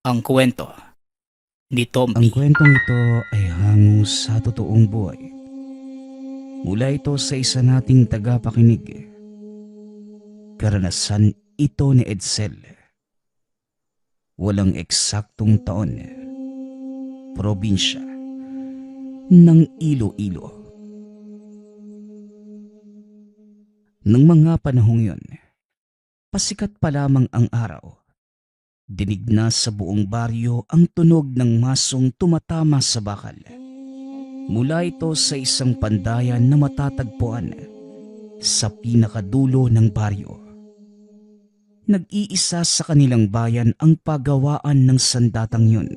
Ang kwento ni Ang Tompi. kwentong ito ay hango sa totoong buhay. Mula ito sa isa nating tagapakinig. Karanasan ito ni Edsel. Walang eksaktong taon. Probinsya ng Iloilo. Nang mga panahong yun, pasikat pa lamang ang araw. Dinig na sa buong baryo ang tunog ng masong tumatama sa bakal. Mula ito sa isang pandayan na matatagpuan sa pinakadulo ng baryo. Nag-iisa sa kanilang bayan ang pagawaan ng sandatang yun.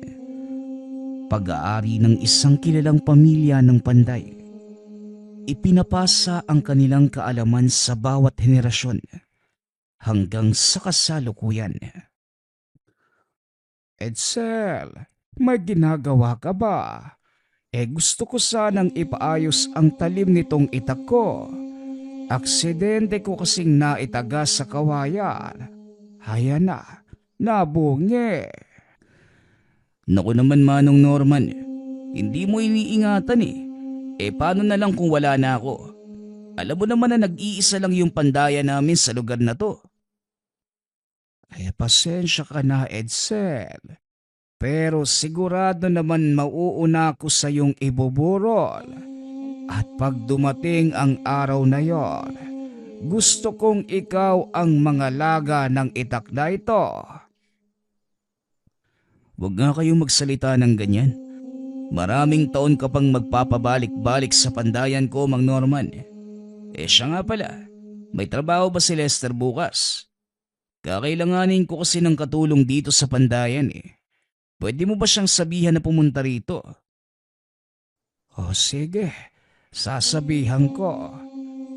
Pag-aari ng isang kilalang pamilya ng Panday. Ipinapasa ang kanilang kaalaman sa bawat henerasyon hanggang sa kasalukuyan. Edsel, may ginagawa ka ba? Gusto ko sanang ipaayos ang talim nitong itak ko. Aksidente ko kasing naitaga sa kawayan. Haya na, nabungi. Naku naman Manong Norman, hindi mo iniingatan eh. Paano na lang kung wala na ako? Alam mo naman na nag-iisa lang yung pandaya namin sa lugar na to. Pasensya ka na Edsel. Pero sigurado naman mauuna ko sa iyong ibuburol. At pag dumating ang araw na yon, gusto kong ikaw ang mangalaga ng itak na ito. Huwag nga kayong magsalita ng ganyan. Maraming taon ka pang magpapabalik-balik sa pandayan ko, Mang Norman. Siya nga pala, may trabaho ba si Lester bukas? Kakailanganin ko kasi ng katulong dito sa pandayan eh. Pwede mo ba siyang sabihan na pumunta rito? Sige, sasabihan ko.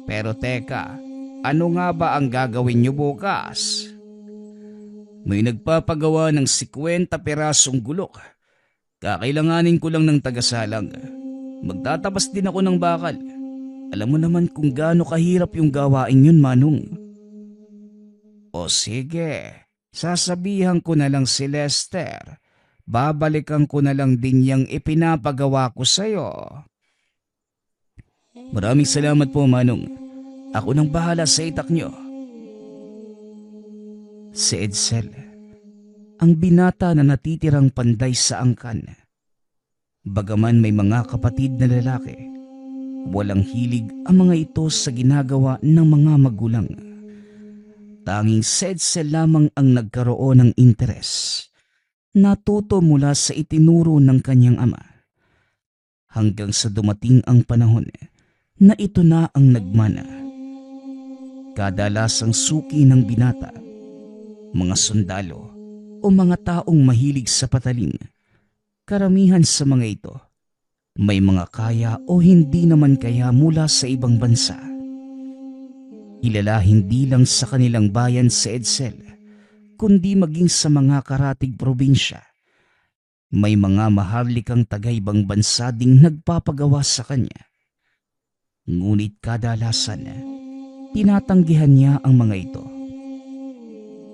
Pero teka, ano nga ba ang gagawin niyo bukas? May nagpapagawa ng 50 pirasong gulok. Kakailanganin ko lang ng tagasalang. Magtatabas din ako ng bakal. Alam mo naman kung gaano kahirap yung gawain yun, Manong. Sige, sasabihan ko na lang si Lester. Babalikan ko na lang din yung ipinapagawa ko sa'yo. Maraming salamat po, Manong. Ako nang bahala sa itak nyo. Si Edsel, ang binata na natitirang panday sa angkan. Bagaman may mga kapatid na lalaki, walang hilig ang mga ito sa ginagawa ng mga magulang. Tanging si Edsel lamang ang nagkaroon ng interes. Natuto mula sa itinuro ng kanyang ama. Hanggang sa dumating ang panahon na ito na ang nagmana. Kadalasang suki ng binata, mga sundalo o mga taong mahilig sa patalim. Karamihan sa mga ito, may mga kaya o hindi naman kaya mula sa ibang bansa. Kilala hindi lang sa kanilang bayan si Edsel, kundi maging sa mga karatig probinsya. May mga maharlikang taga-ibang bansa ding nagpapagawa sa kanya. Ngunit kadalasan, tinatanggihan niya ang mga ito.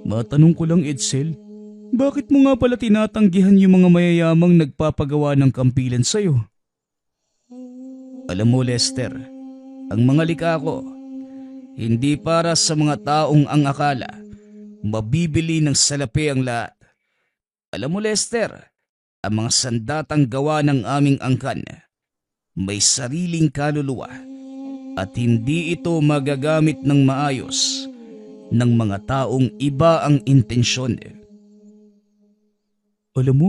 Matanong ko lang Edsel, bakit mo nga pala tinatanggihan yung mga mayayamang nagpapagawa ng kampilan sa'yo? Alam mo Lester, ang mga likha ko, hindi para sa mga taong ang akala mabibili ng salapi ang lahat. Alam mo Lester, ang mga sandatang gawa ng aming angkan may sariling kaluluwa at hindi ito magagamit ng maayos ng mga taong iba ang intensyon. Alam mo,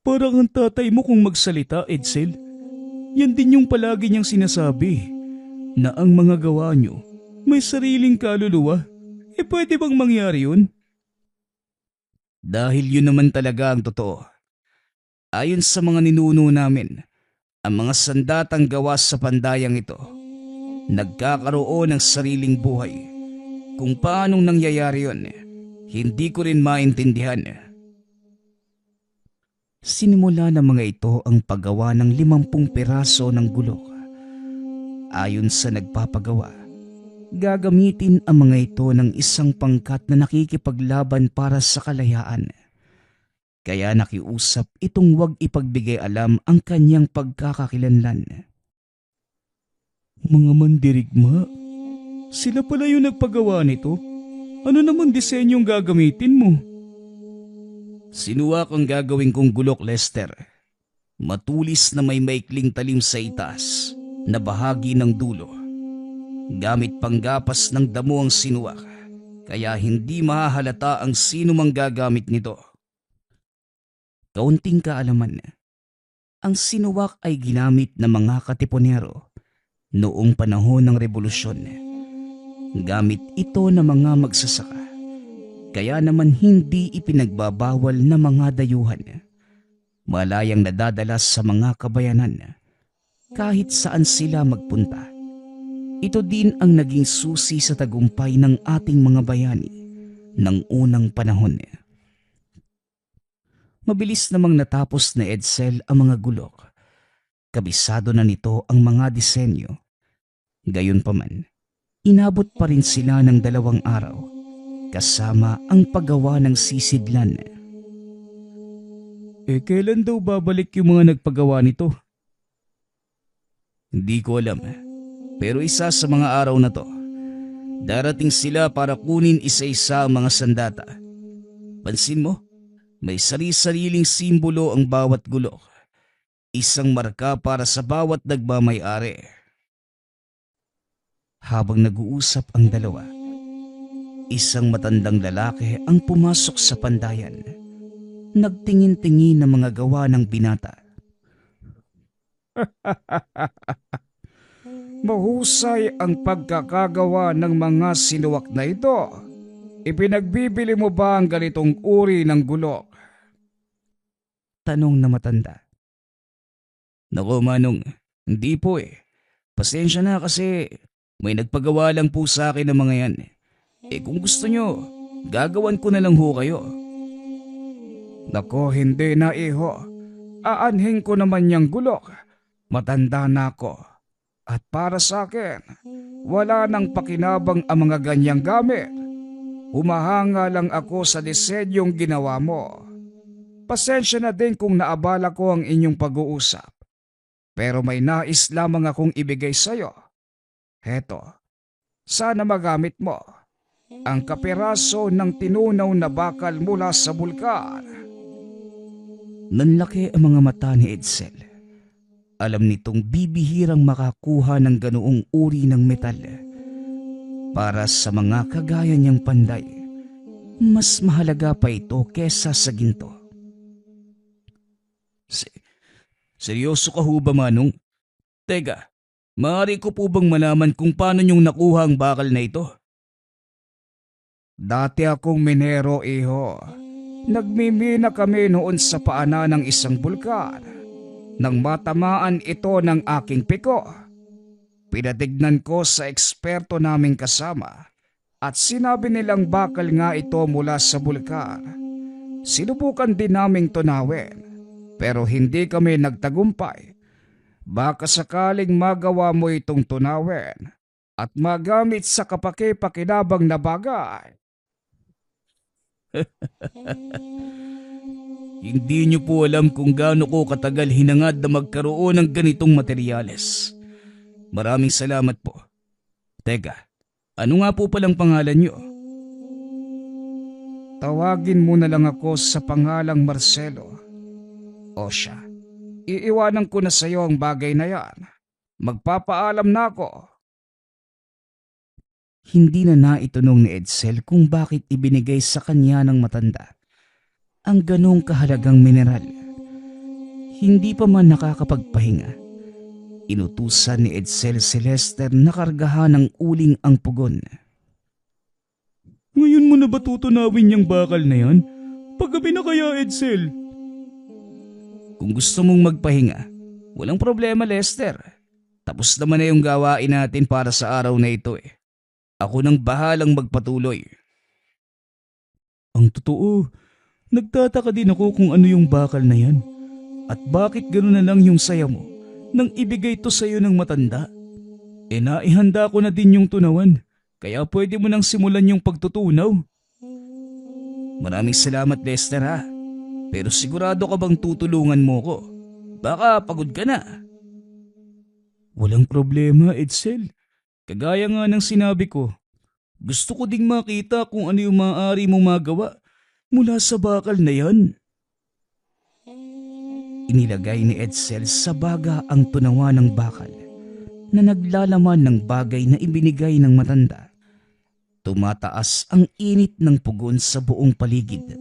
parang ang tatay mo kung magsalita, Edsel. Yan din yung palagi niyang sinasabi, na ang mga gawa niyo may sariling kaluluwa. Pwede bang mangyari yun? Dahil yun naman talaga ang totoo. Ayon sa mga ninuno namin, ang mga sandatang gawa sa pandayang ito, nagkakaroon ng sariling buhay. Kung paanong nangyayari yun, hindi ko rin maintindihan. Sinimula ng mga ito ang paggawa ng 50 piraso ng gulok. Ayon sa nagpapagawa, gagamitin ang mga ito ng isang pangkat na nakikipaglaban para sa kalayaan. Kaya nakiusap itong huwag ipagbigay alam ang kanyang pagkakakilanlan. Mga mandirigma, sila pala yung nagpagawa nito. Ano naman disenyong gagamitin mo? Sinuwak ang gagawin kong gulok, Lester. Matulis na may maikling talim sa itaas na bahagi ng dulo. Gamit panggapas ng damo ang sinuwak, kaya hindi mahahalata ang sino mang gagamit nito. Kaunting kaalaman, ang sinuwak ay ginamit ng mga katipunero noong panahon ng Rebolusyon. Gamit ito ng mga magsasaka, kaya naman hindi ipinagbabawal ng mga dayuhan. Malayang nadadala sa mga kabayanan kahit saan sila magpunta. Ito din ang naging susi sa tagumpay ng ating mga bayani ng unang panahon. Mabilis namang natapos na Edsel ang mga gulok. Kabisado na nito ang mga disenyo. Gayunpaman, inabot pa rin sila ng 2 araw kasama ang paggawa ng sisidlan. Kailan daw babalik yung mga nagpagawa nito? Hindi ko alam, pero isa sa mga araw na to, darating sila para kunin isa-isa ang mga sandata. Pansin mo, may sari-sariling simbolo ang bawat gulok. Isang marka para sa bawat nagmamay-ari. Habang nag-uusap ang dalawa, isang matandang lalaki ang pumasok sa pandayan. Nagtingin-tingin ng mga gawa ng binata. Mahusay ang pagkakagawa ng mga sinuwak na ito. Ipinagbibili mo ba ang ganitong uri ng gulok? Tanong na matanda. Naku Manong, hindi po Pasensya na kasi may nagpagawa lang po sa akin ng mga yan. Kung gusto nyo, gagawan ko na lang ho kayo. Nako, hindi na iho. Aanhin ko naman niyang gulok. Matanda na ako. At para sa akin, wala nang pakinabang ang mga ganyang gamit. Humahanga lang ako sa disenyong ginawa mo. Pasensya na din kung naabala ko ang inyong pag-uusap. Pero may nais lamang akong ibigay sa'yo. Heto, sana magamit mo ang kapiraso ng tinunaw na bakal mula sa bulkan. Nanlaki ang mga mata ni Edsel. Alam nitong bibihirang makakuha ng ganoong uri ng metal. Para sa mga kagaya niyang panday, mas mahalaga pa ito kesa sa ginto. Seryoso ka ho ba, Manong? Teka, maaari ko po bang malaman kung paano niyong nakuha ang bakal na ito? Dati akong minero, iho. Nagmimina kami noon sa paanan ng isang bulkan. Nang matamaan ito ng aking piko, pinatignan ko sa eksperto naming kasama at sinabi nilang bakal nga ito mula sa bulkan. Sinubukan din naming tunawin pero hindi kami nagtagumpay. Baka sakaling magawa mo itong tunawin at magamit sa kapaki-pakinabang na bagay. Hindi niyo po alam kung gaano ko katagal hinangad na magkaroon ng ganitong materyales. Maraming salamat po. Teka, ano nga po palang pangalan niyo? Tawagin mo na lang ako sa pangalang Marcelo. O siya, iiwanan ko na sa iyo ang bagay na yan. Magpapaalam na ako. Hindi na naitanong ni Edsel kung bakit ibinigay sa kanya ng matanda ang ganong kahalagang mineral. Hindi pa man nakakapagpahinga, inutusan ni Edsel si Lester na kargahan ng uling ang pugon. Ngayon mo na ba tutunawin yung bakal na yan? Paggabi na kaya, Edsel? Kung gusto mong magpahinga, walang problema, Lester. Tapos naman na yung gawain natin para sa araw na ito Ako nang bahalang magpatuloy. Ang totoo, nagtataka din ako kung ano yung bakal na yan. At bakit gano'n na lang yung saya mo nang ibigay to sa'yo ng matanda? Naihanda ko na din yung tunawan, kaya pwede mo nang simulan yung pagtutunaw. Maraming salamat, Lester ha. Pero sigurado ka bang tutulungan mo ko? Baka pagod ka na. Walang problema, Edsel. Kagaya nga ng sinabi ko, gusto ko ding makita kung ano yung maaari mong magawa mula sa bakal na yan. Inilagay ni Edsel sa baga ang tunawa ng bakal na naglalaman ng bagay na ibinigay ng matanda. Tumataas ang init ng pugon sa buong paligid,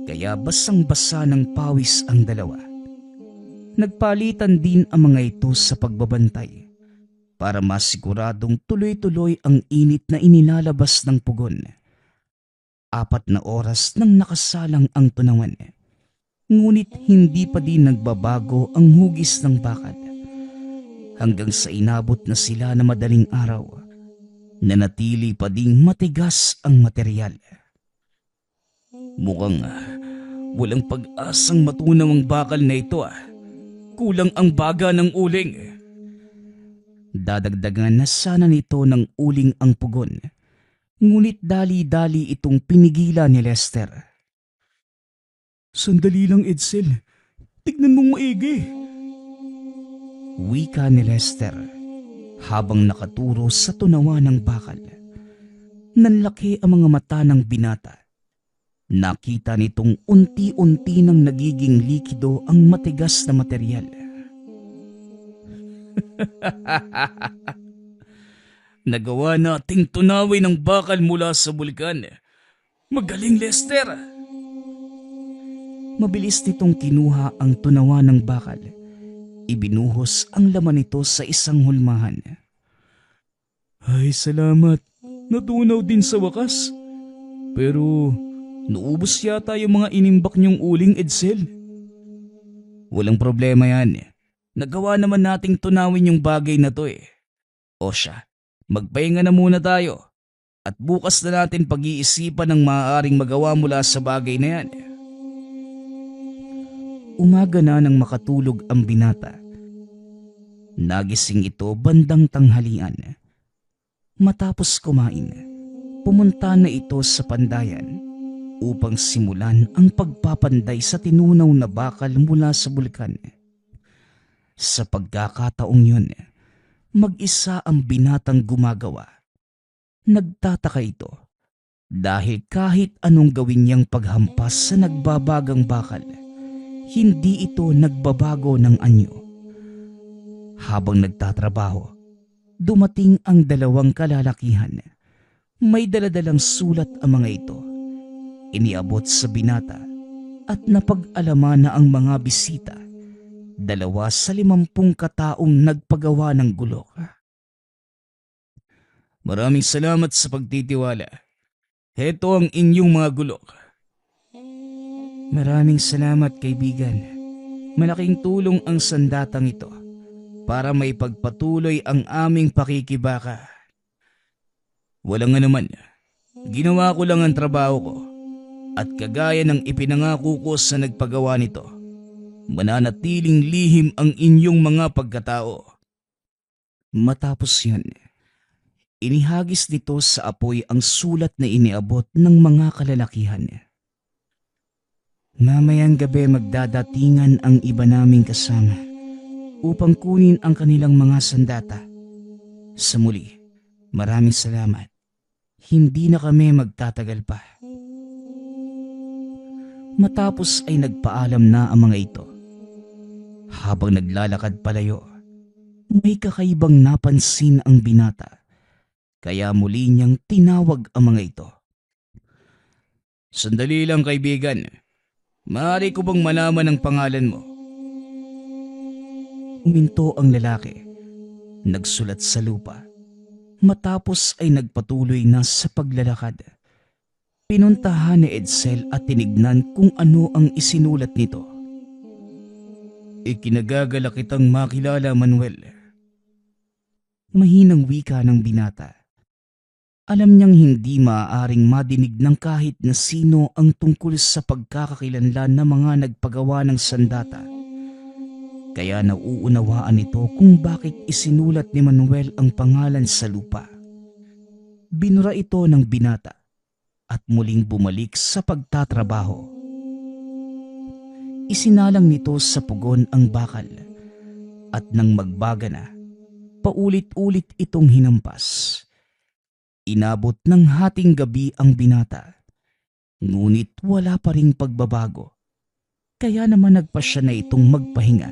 kaya basang-basa ng pawis ang dalawa. Nagpalitan din ang mga ito sa pagbabantay para masiguradong tuloy-tuloy ang init na inilalabas ng pugon. 4 na oras nang nakasalang ang tunawan, ngunit hindi pa din nagbabago ang hugis ng bakal. Hanggang sa inabot na sila na madaling araw, nanatili pa ding matigas ang material. Mukhang walang pag-asang matunaw ang bakal na ito. Kulang ang baga ng uling. Dadagdagan na sana nito ng uling ang pugon, ngunit dali-dali itong pinigilan ni Lester. Sandali lang, Edsel. Tignan mong maigi. Wika ni Lester habang nakaturo sa tunawa ng bakal. Nanlaki ang mga mata ng binata. Nakita nitong unti-unti nang nagiging likido ang matigas na material. Nagawa nating tunawin ang bakal mula sa bulkan. Magaling, Lester! Mabilis nitong kinuha ang tunawa ng bakal. Ibinuhos ang laman nito sa isang hulmahan. Ay, salamat. Natunaw din sa wakas. Pero naubos yata yung mga inimbak niyong uling, Edsel. Walang problema yan. Nagawa naman nating tunawin yung bagay na to eh. O siya, magpahinga na muna tayo. At bukas na natin pag-iisipan ang maaaring magawa mula sa bagay na yan. Umaga na nang makatulog ang binata. Nagising ito bandang tanghalian. Matapos kumain, pumunta na ito sa pandayan upang simulan ang pagpapanday sa tinunaw na bakal mula sa bulkan. Sa pagkakataong yun, mag-isa ang binatang gumagawa. Nagtataka ito dahil kahit anong gawin niyang paghampas sa nagbabagang bakal, hindi ito nagbabago ng anyo. Habang nagtatrabaho, dumating ang 2 kalalakihan. May daladalang sulat ang mga ito. Iniabot sa binata at napag-alaman na ang mga bisita, 2 sa 50 kataong nagpagawa ng gulok. Maraming salamat sa pagtitiwala. Heto ang inyong mga gulok. Maraming salamat, kaibigan. Malaking tulong ang sandatang ito para maipagpatuloy ang aming pakikibaka. Walang anuman. Ginawa ko lang ang trabaho ko. At kagaya ng ipinangako ko sa nagpagawa nito, mananatiling lihim ang inyong mga pagkatao. Matapos yan, inihagis nito sa apoy ang sulat na iniabot ng mga kalalakihan. Mamayang gabi magdadatingan ang iba naming kasama upang kunin ang kanilang mga sandata. Sa muli, maraming salamat. Hindi na kami magtatagal pa. Matapos ay nagpaalam na ang mga ito. Habang naglalakad palayo, may kakaibang napansin ang binata. Kaya muli niyang tinawag ang mga ito. Sandali lang, kaibigan. Maaari ko bang malaman ang pangalan mo? Uminto ang lalaki. Nagsulat sa lupa. Matapos ay nagpatuloy na sa paglalakad. Pinuntahan ni Edsel at tinignan kung ano ang isinulat nito. Ikinagagala kitang makilala, Manuel. Mahinang wika ng binata. Alam niyang hindi maaaring madinig ng kahit na sino ang tungkol sa pagkakakilanlan ng mga nagpagawa ng sandata. Kaya nauunawaan nito kung bakit isinulat ni Manuel ang pangalan sa lupa. Binura ito ng binata at muling bumalik sa pagtatrabaho. Isinalang nito sa pugon ang bakal at nang magbaga na, paulit-ulit itong hinampas. Inabot ng hating gabi ang binata, ngunit wala pa ring pagbabago. Kaya naman nagpasya na itong magpahinga.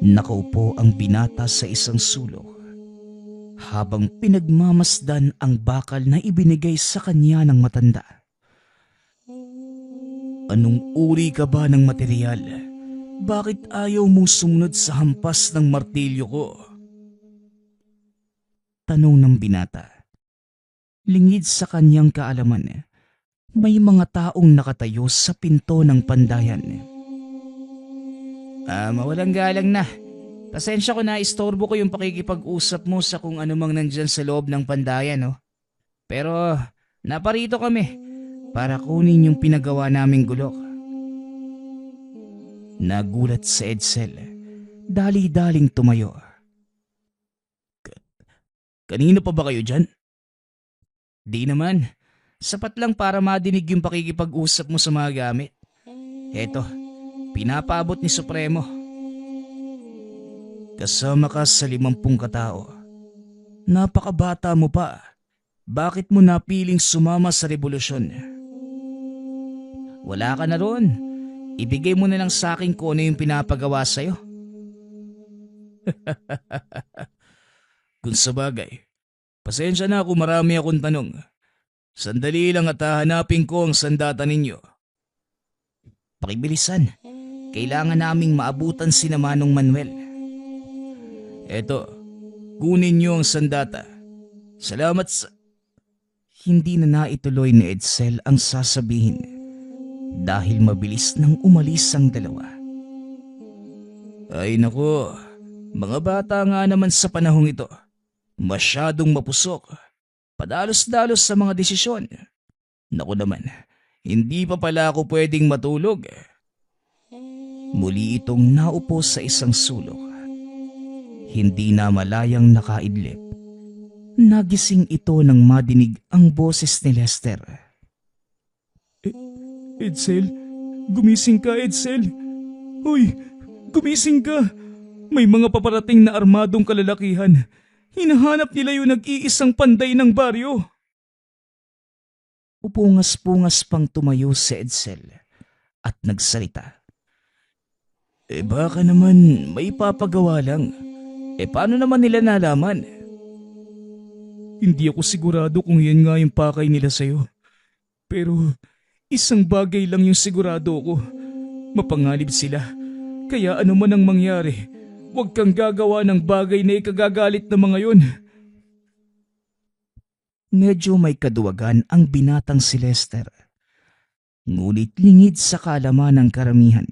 Nakaupo ang binata sa isang sulok habang pinagmamasdan ang bakal na ibinigay sa kanya ng matanda. Anong uri ka ba ng material? Bakit ayaw mong sumunod sa hampas ng martilyo ko? Tanong ng binata. Lingid sa kanyang kaalaman, may mga taong nakatayo sa pinto ng pandayan. Mawalang galang na. Pasensya ko na istorbo ko yung pakikipag-usap mo sa kung anumang nandyan sa loob ng pandayan, no? Pero naparito kami para kunin yung pinagawa naming gulok. Nagulat si Edsel. Dali-daling tumayo. Kanino pa ba kayo dyan? Di naman. Sapat lang para madinig yung pakikipag-usap mo sa mga gamit. Eto, pinapaabot ni Supremo. Kasama ka sa 50 katao. Napakabata mo pa. Bakit mo napiling sumama sa revolusyon? Wala ka na ron. Ibigay mo na lang sa akin kung ano yung pinapagawa sa'yo. Kung sabagay, pasensya na kung marami akong tanong. Sandali lang at hahanapin ko ang sandata ninyo. Pakibilisan. Kailangan naming maabutan si Manong Manuel. Eto, kunin niyo ang sandata. Salamat sa... Hindi na naituloy ni Edsel ang sasabihin dahil mabilis nang umalis ang dalawa. Ay nako, mga bata nga naman sa panahong ito. Masyadong mapusok. Padalos-dalos sa mga desisyon. Naku naman, hindi pa pala ako pwedeng matulog. Muli itong naupo sa isang sulok. Hindi na malayang nakaidlip. Nagising ito nang madinig ang boses ni Lester. Edsel, gumising ka, Edsel. Hoy, gumising ka. May mga paparating na armadong kalalakihan. Hinahanap nila yung nag-iisang panday ng baryo. Upungas-pungas pang tumayo si Edsel at nagsalita. Baka naman may papagawa lang. Paano naman nila nalaman? Hindi ako sigurado kung yan nga yung pakay nila sa'yo. Pero isang bagay lang yung sigurado ko. Mapanganib sila. Kaya ano man ang mangyari, huwag kang gagawa ng bagay na ikagagalit ng mga yon. Medyo may kaduwagan ang binatang si Lester. Ngunit lingid sa kaalaman ng karamihan.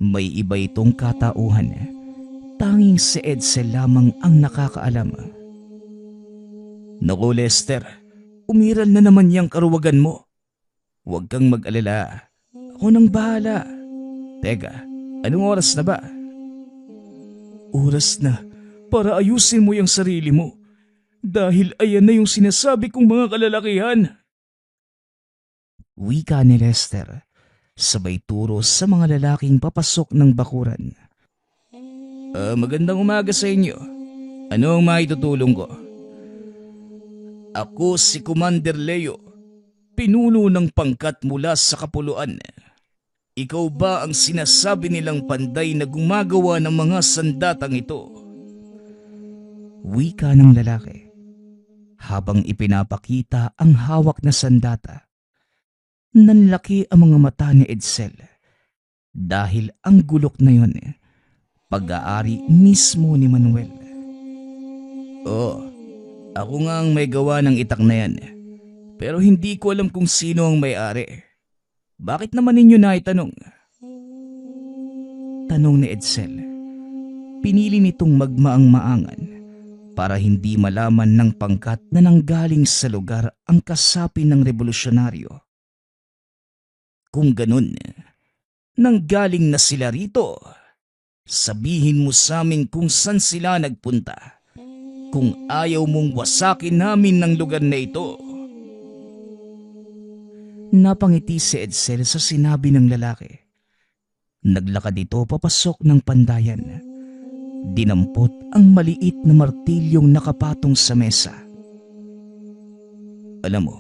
May iba itong katauhan. Tanging si Edsel lamang ang nakakaalam. Naku Lester, umiral na naman yung karuwagan mo. Huwag kang mag-alala. Ako nang bahala. Teka, anong oras na ba? Oras na para ayusin mo yung sarili mo. Dahil ayan na yung sinasabi kong mga kalalakihan. Wika ni Lester, sabay turo sa mga lalaking papasok ng bakuran. Magandang umaga sa inyo. Ano ang maitutulong ko? Ako si Commander Leo, pinuno ng pangkat mula sa Kapuluan. Ikaw ba ang sinasabi nilang panday na gumagawa ng mga sandatang ito? Wika ng lalaki, habang ipinapakita ang hawak na sandata. Nanlaki ang mga mata ni Edsel dahil ang gulok na yon pag-aari mismo ni Manuel. Ako nga ang may gawa ng itak na yan. Pero hindi ko alam kung sino ang may-ari. Bakit naman ninyo naitanong? Tanong ni Edsel. Pinili nitong magmaang-maangan para hindi malaman ng pangkat na nanggaling sa lugar ang kasapi ng revolusyonaryo. Kung ganun, nanggaling na sila rito. Sabihin mo sa amin kung saan sila nagpunta. Kung ayaw mong wasakin namin ng lugar na ito. Napangiti si Edsel sa sinabi ng lalaki Naglakad ito papasok ng pandayan. Dinampot ang maliit na martilyong nakapatong sa mesa. Alam mo,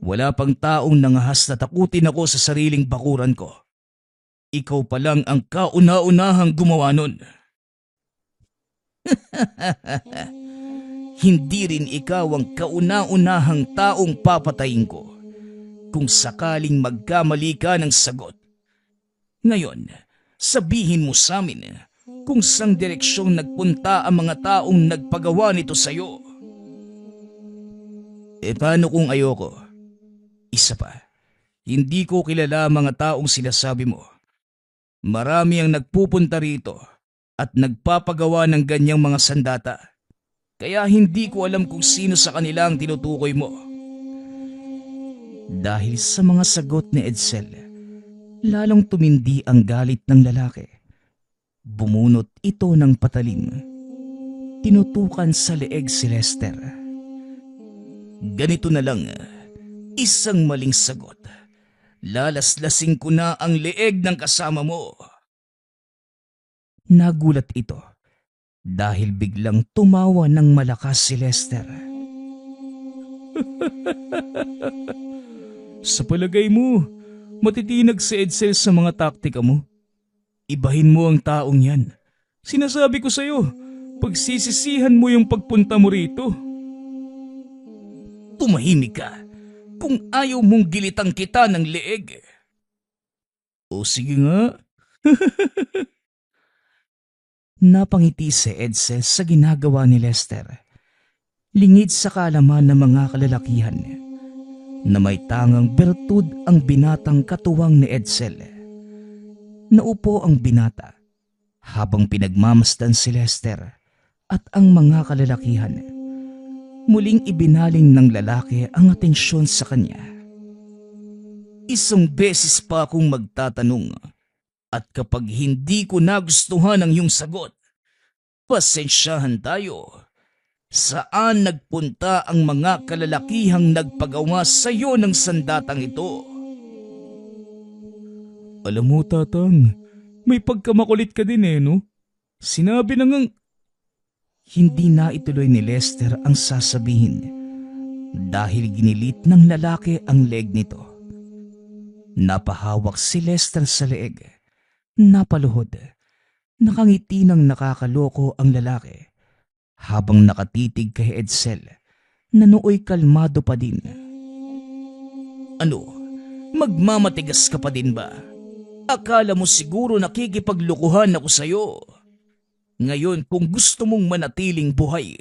wala pang taong nangahas na takutin ako sa sariling bakuran ko. Ikaw pa lang ang kauna-unahang gumawa nun. Hindi rin ikaw ang kauna-unahang taong papatayin ko kung sakaling magkamali ka ng sagot. Ngayon, sabihin mo sa amin kung saang direksyong nagpunta ang mga taong nagpagawa nito sa'yo. Paano kung ayoko? Isa pa, hindi ko kilala ang mga taong sinasabi mo. Marami ang nagpupunta rito at nagpapagawa ng ganyang mga sandata. Kaya hindi ko alam kung sino sa kanila ang tinutukoy mo. Dahil sa mga sagot ni Edsel, lalong tumindi ang galit ng lalaki. Bumunot ito ng patalim. Tinutukan sa leeg si Lester. Ganito na lang, isang maling sagot. Lalaslasing ko na ang leeg ng kasama mo. Nagulat ito dahil biglang tumawa ng malakas si Lester. Sa palagay mo, matitinag si Edsel sa mga taktika mo. Ibahin mo ang taong yan. Sinasabi ko sa'yo, pagsisisihan mo yung pagpunta mo rito. Tumahimik ka kung ayaw mong gilitang kita ng leeg. O sige nga. Napangiti si Edsel sa ginagawa ni Lester. Lingid sa kaalaman ng mga kalalakihan na may tangang bertud ang binatang katuwang ni Edsel. Naupo ang binata habang pinagmamasdan si Lester at ang mga kalalakihan. Muling ibinaling ng lalaki ang atensyon sa kanya. Isang beses pa akong magtatanong at kapag hindi ko nagustuhan ang iyong sagot, pasensyahan tayo. Saan nagpunta ang mga kalalakihang nagpagawa sa iyo ng sandatang ito? Alam mo, Tatang, may pagkamakulit ka din no? Sinabi na ngang... Hindi na ituloy ni Lester ang sasabihin dahil ginilit ng lalaki ang leg nito. Napahawak si Lester sa leeg. Napaluhod. Nakangiti ng nakakaloko ang lalaki habang nakatitig kay Edsel na nooy kalmado pa din. Ano? Magmamatigas ka pa din ba? Akala mo siguro nakikipaglukuhan ako sa'yo. Ngayon kung gusto mong manatiling buhay,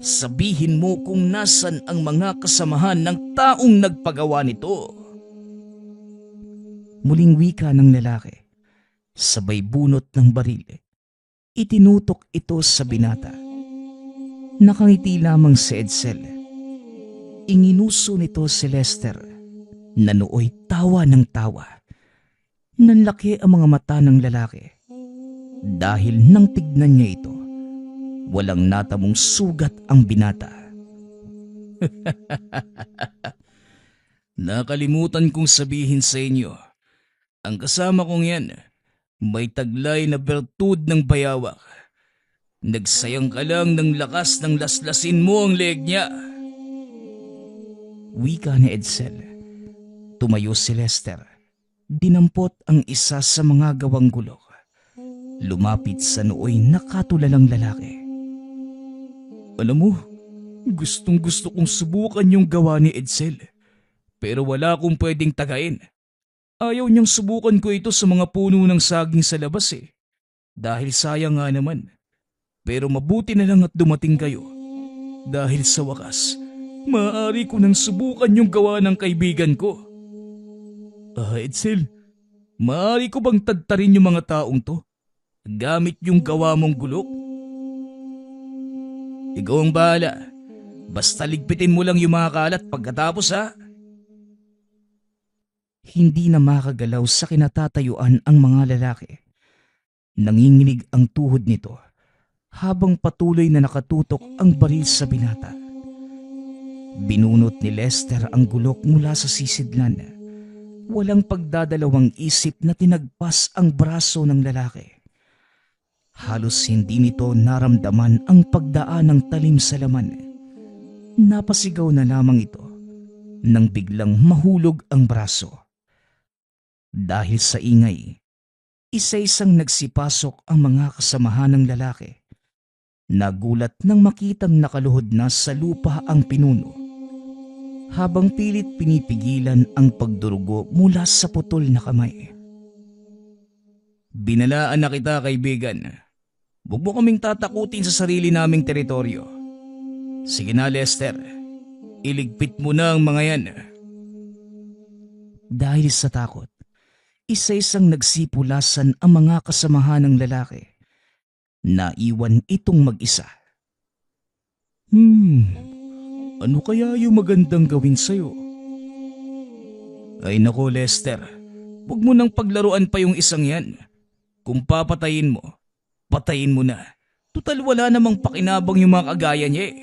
sabihin mo kung nasan ang mga kasamahan ng taong nagpagawa nito. Muling wika ng lalaki, sabay bunot ng baril. Itinutok ito sa binata. Nakangiti lamang si Edsel. Inginuso nito si Lester na nooy tawa ng tawa. Nanlaki ang mga mata ng lalaki. Dahil nang tignan niya ito, walang natamong sugat ang binata. Nakalimutan kong sabihin sa inyo, ang kasama kong yan, may taglay na bertud ng bayawak. Nagsayang ka lang ng lakas ng laslasin mo ang leeg niya. Wika ni Edsel. Tumayo si Lester. Dinampot ang isa sa mga gawang gulok. Lumapit sa nooy nakatulalang lalaki. Alam mo, gustong gusto kong subukan yung gawa ni Edsel. Pero wala akong pwedeng tagain. Ayaw niyang subukan ko ito sa mga puno ng saging sa labas Dahil sayang nga naman. Pero mabuti na lang at dumating kayo. Dahil sa wakas, maaari ko nang subukan yung gawa ng kaibigan ko. Edsel, maaari ko bang tadtarin yung mga taong to? Gamit yung gawa mong gulok? Ikaw ang bahala. Basta ligpitin mo lang yung mga kalat pagkatapos Hindi na makagalaw sa kinatatayuan ang mga lalaki. Nanginginig ang tuhod nito habang patuloy na nakatutok ang baril sa binata. Binunot ni Lester ang gulok mula sa sisidlan. Walang pagdadalawang isip na tinagpas ang braso ng lalaki. Halos hindi nito naramdaman ang pagdaan ng talim sa laman. Napasigaw na lamang ito nang biglang mahulog ang braso. Dahil sa ingay, isa-isang nagsipasok ang mga kasamahan ng lalaki. Nagulat nang makitang nakaluhod na sa lupa ang pinuno, habang pilit pinipigilan ang pagdurugo mula sa putol na kamay. Binalaan na kita, kaibigan. Huwag mo kaming tatakutin sa sarili naming teritoryo. Sige na, Lester. Iligpit mo na ang mga yan. Dahil sa takot, isa-isang nagsipulasan ang mga kasamahan ng lalaki. Naiwan itong mag-isa. Ano kaya yung magandang gawin sa'yo? Ay nako, Lester. Huwag mo nang paglaruan pa yung isang yan. Kung papatayin mo, patayin mo na. Tutal wala namang pakinabang yung mga kagaya niya eh.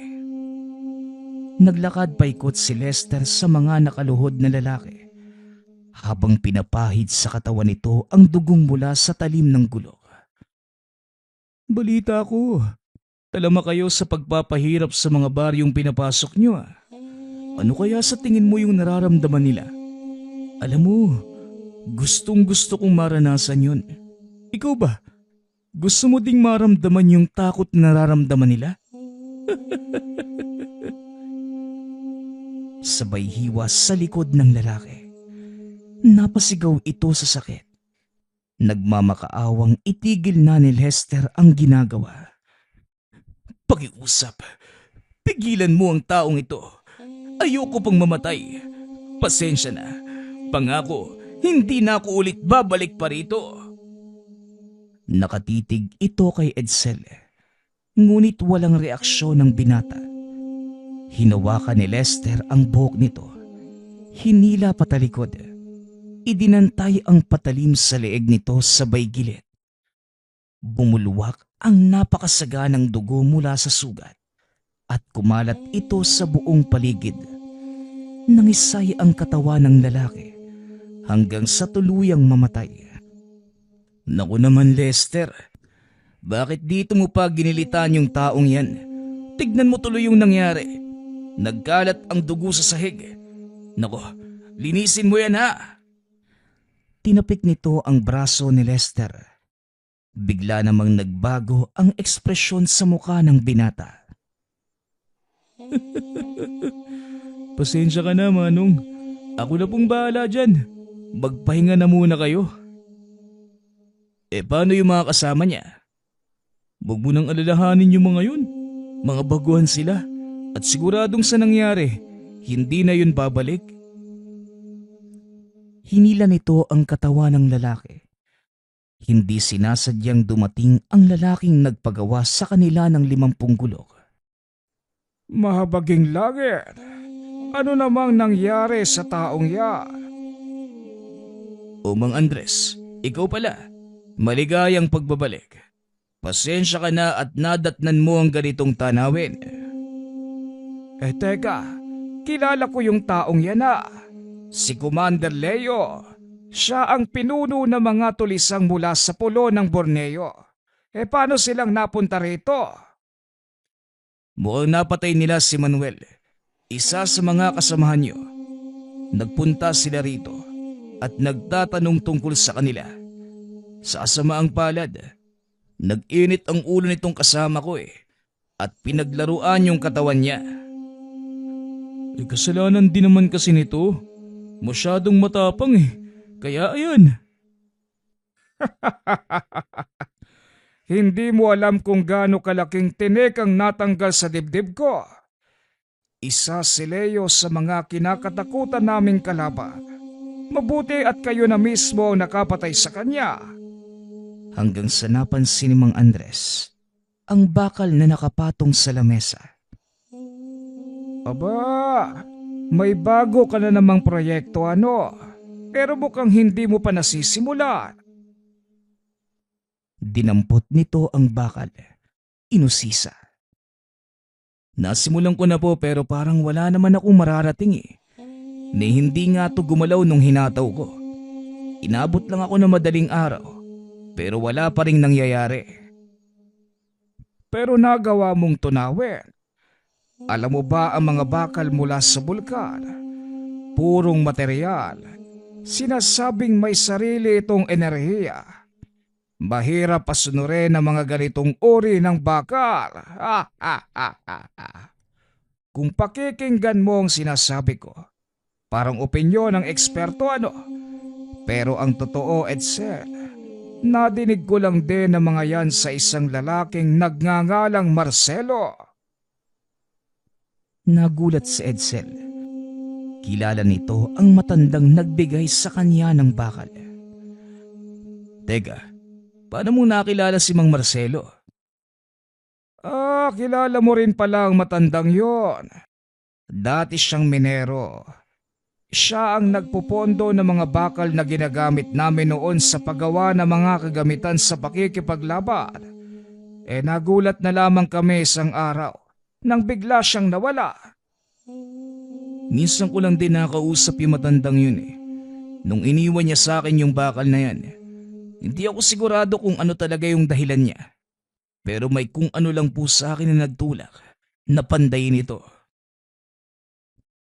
Naglakad paikot si Lester sa mga nakaluhod na lalaki, habang pinapahid sa katawan nito ang dugong mula sa talim ng gulok. Balita ko, talama kayo sa pagpapahirap sa mga baryong pinapasok nyo ah. Ano kaya sa tingin mo yung nararamdaman nila? Alam mo, gustong gusto kong maranasan yun. Ikaw ba? Gusto mo ding maramdaman yung takot na nararamdaman nila? Sabay hiwas sa likod ng lalaki. Napasigaw ito sa sakit. Nagmamakaawang itigil na ni Lester ang ginagawa. Pakiusap, pigilan mo ang taong ito. Ayoko pang mamatay. Pasensya na. Pangako, hindi na ako ulit babalik pa rito. Nakatitig ito kay Edsel, ngunit walang reaksyon ng binata. Hinawakan ni Lester ang buhok nito. Hinila patalikod. Idinantay ang patalim sa leeg nito sabay gilid. Bumulwak ang napakasaganang dugo mula sa sugat at kumalat ito sa buong paligid. Nangisay ang katawan ng lalaki hanggang sa tuluyang mamatay. Naku naman, Lester. Bakit dito mo pa ginilitan yung taong yan? Tignan mo tuloy yung nangyari. Nagkalat ang dugo sa sahig. Naku, linisin mo yan ha. Tinapik nito ang braso ni Lester. Bigla namang nagbago ang ekspresyon sa mukha ng binata. Pasensya ka na, Manong. Ako na pong bahala dyan. Magpahinga na muna kayo. Paano yung mga kasama niya? Huwag mo nang alalahanin yung mga yun. Mga baguhan sila. At siguradong sa nangyari, hindi na yun babalik. Hinila nito ang katawan ng lalaki. Hindi sinasadyang dumating ang lalaking nagpagawa sa kanila ng 50 gulok. Mahabaging langit, ano namang nangyari sa taong yan? O Mang Andres, ikaw pala. Maligayang pagbabalik. Pasensya ka na at nadatnan mo ang ganitong tanawin. Teka, kilala ko yung taong yan ah. Si Commander Leo. Siya ang pinuno ng mga tulisang mula sa pulo ng Borneo. Paano silang napunta rito? Mukhang napatay nila si Manuel, isa sa mga kasamahan niyo. Nagpunta sila rito at nagtatanong tungkol sa kanila. Sa asamaang palad, nag-init ang ulo nitong kasama ko at pinaglaruan yung katawan niya. Kasalanan din naman kasi nito. Masyadong matapang kaya ayan. Hindi mo alam kung gaano kalaking tinik ang natanggal sa dibdib ko. Isa si Leo sa mga kinakatakutan naming kalaban. Mabuti at kayo na mismo ang nakapatay sa kanya. Hanggang sa napansin ni Mang Andres ang bakal na nakapatong sa lamesa. Aba, may bago ka na namang proyekto ano? Pero mukhang hindi mo pa nasisimulan. Dinampot nito ang bakal. Inusisa. Nasimulan ko na po pero parang wala naman akong mararating Ni hindi nga to gumalaw nung hinataw ko. Inabot lang ako ng madaling araw, pero wala pa ring nangyayari. Pero nagawa mong tunawin. Alam mo ba ang mga bakal mula sa bulkan? Purong materyal. Sinasabing may sarili itong enerhiya. Mahirap pasunurin ang mga ganitong uri ng bakal. Kung pakikinggan mo ang sinasabi ko, parang opinyon ng eksperto ano. Pero ang totoo, Edsel, nadinig ko lang din ang mga yan sa isang lalaking nagngangalang Marcelo. Nagulat si Edsel. Kilala nito ang matandang nagbigay sa kanya ng bakal. Teka, paano mo nakilala si Mang Marcelo? Kilala mo rin pala ang matandang yon. Dati siyang minero. Siya ang nagpupondo ng mga bakal na ginagamit namin noon sa paggawa ng mga kagamitan sa pakikipaglaban. Nagulat na lamang kami isang araw nang bigla siyang nawala. Minsan ko lang din nakausap yung matandang yun eh. Nung iniwan niya sa akin yung bakal na yan, hindi ako sigurado kung ano talaga yung dahilan niya. Pero may kung ano lang po sa akin na nagtulak na pandayin ito.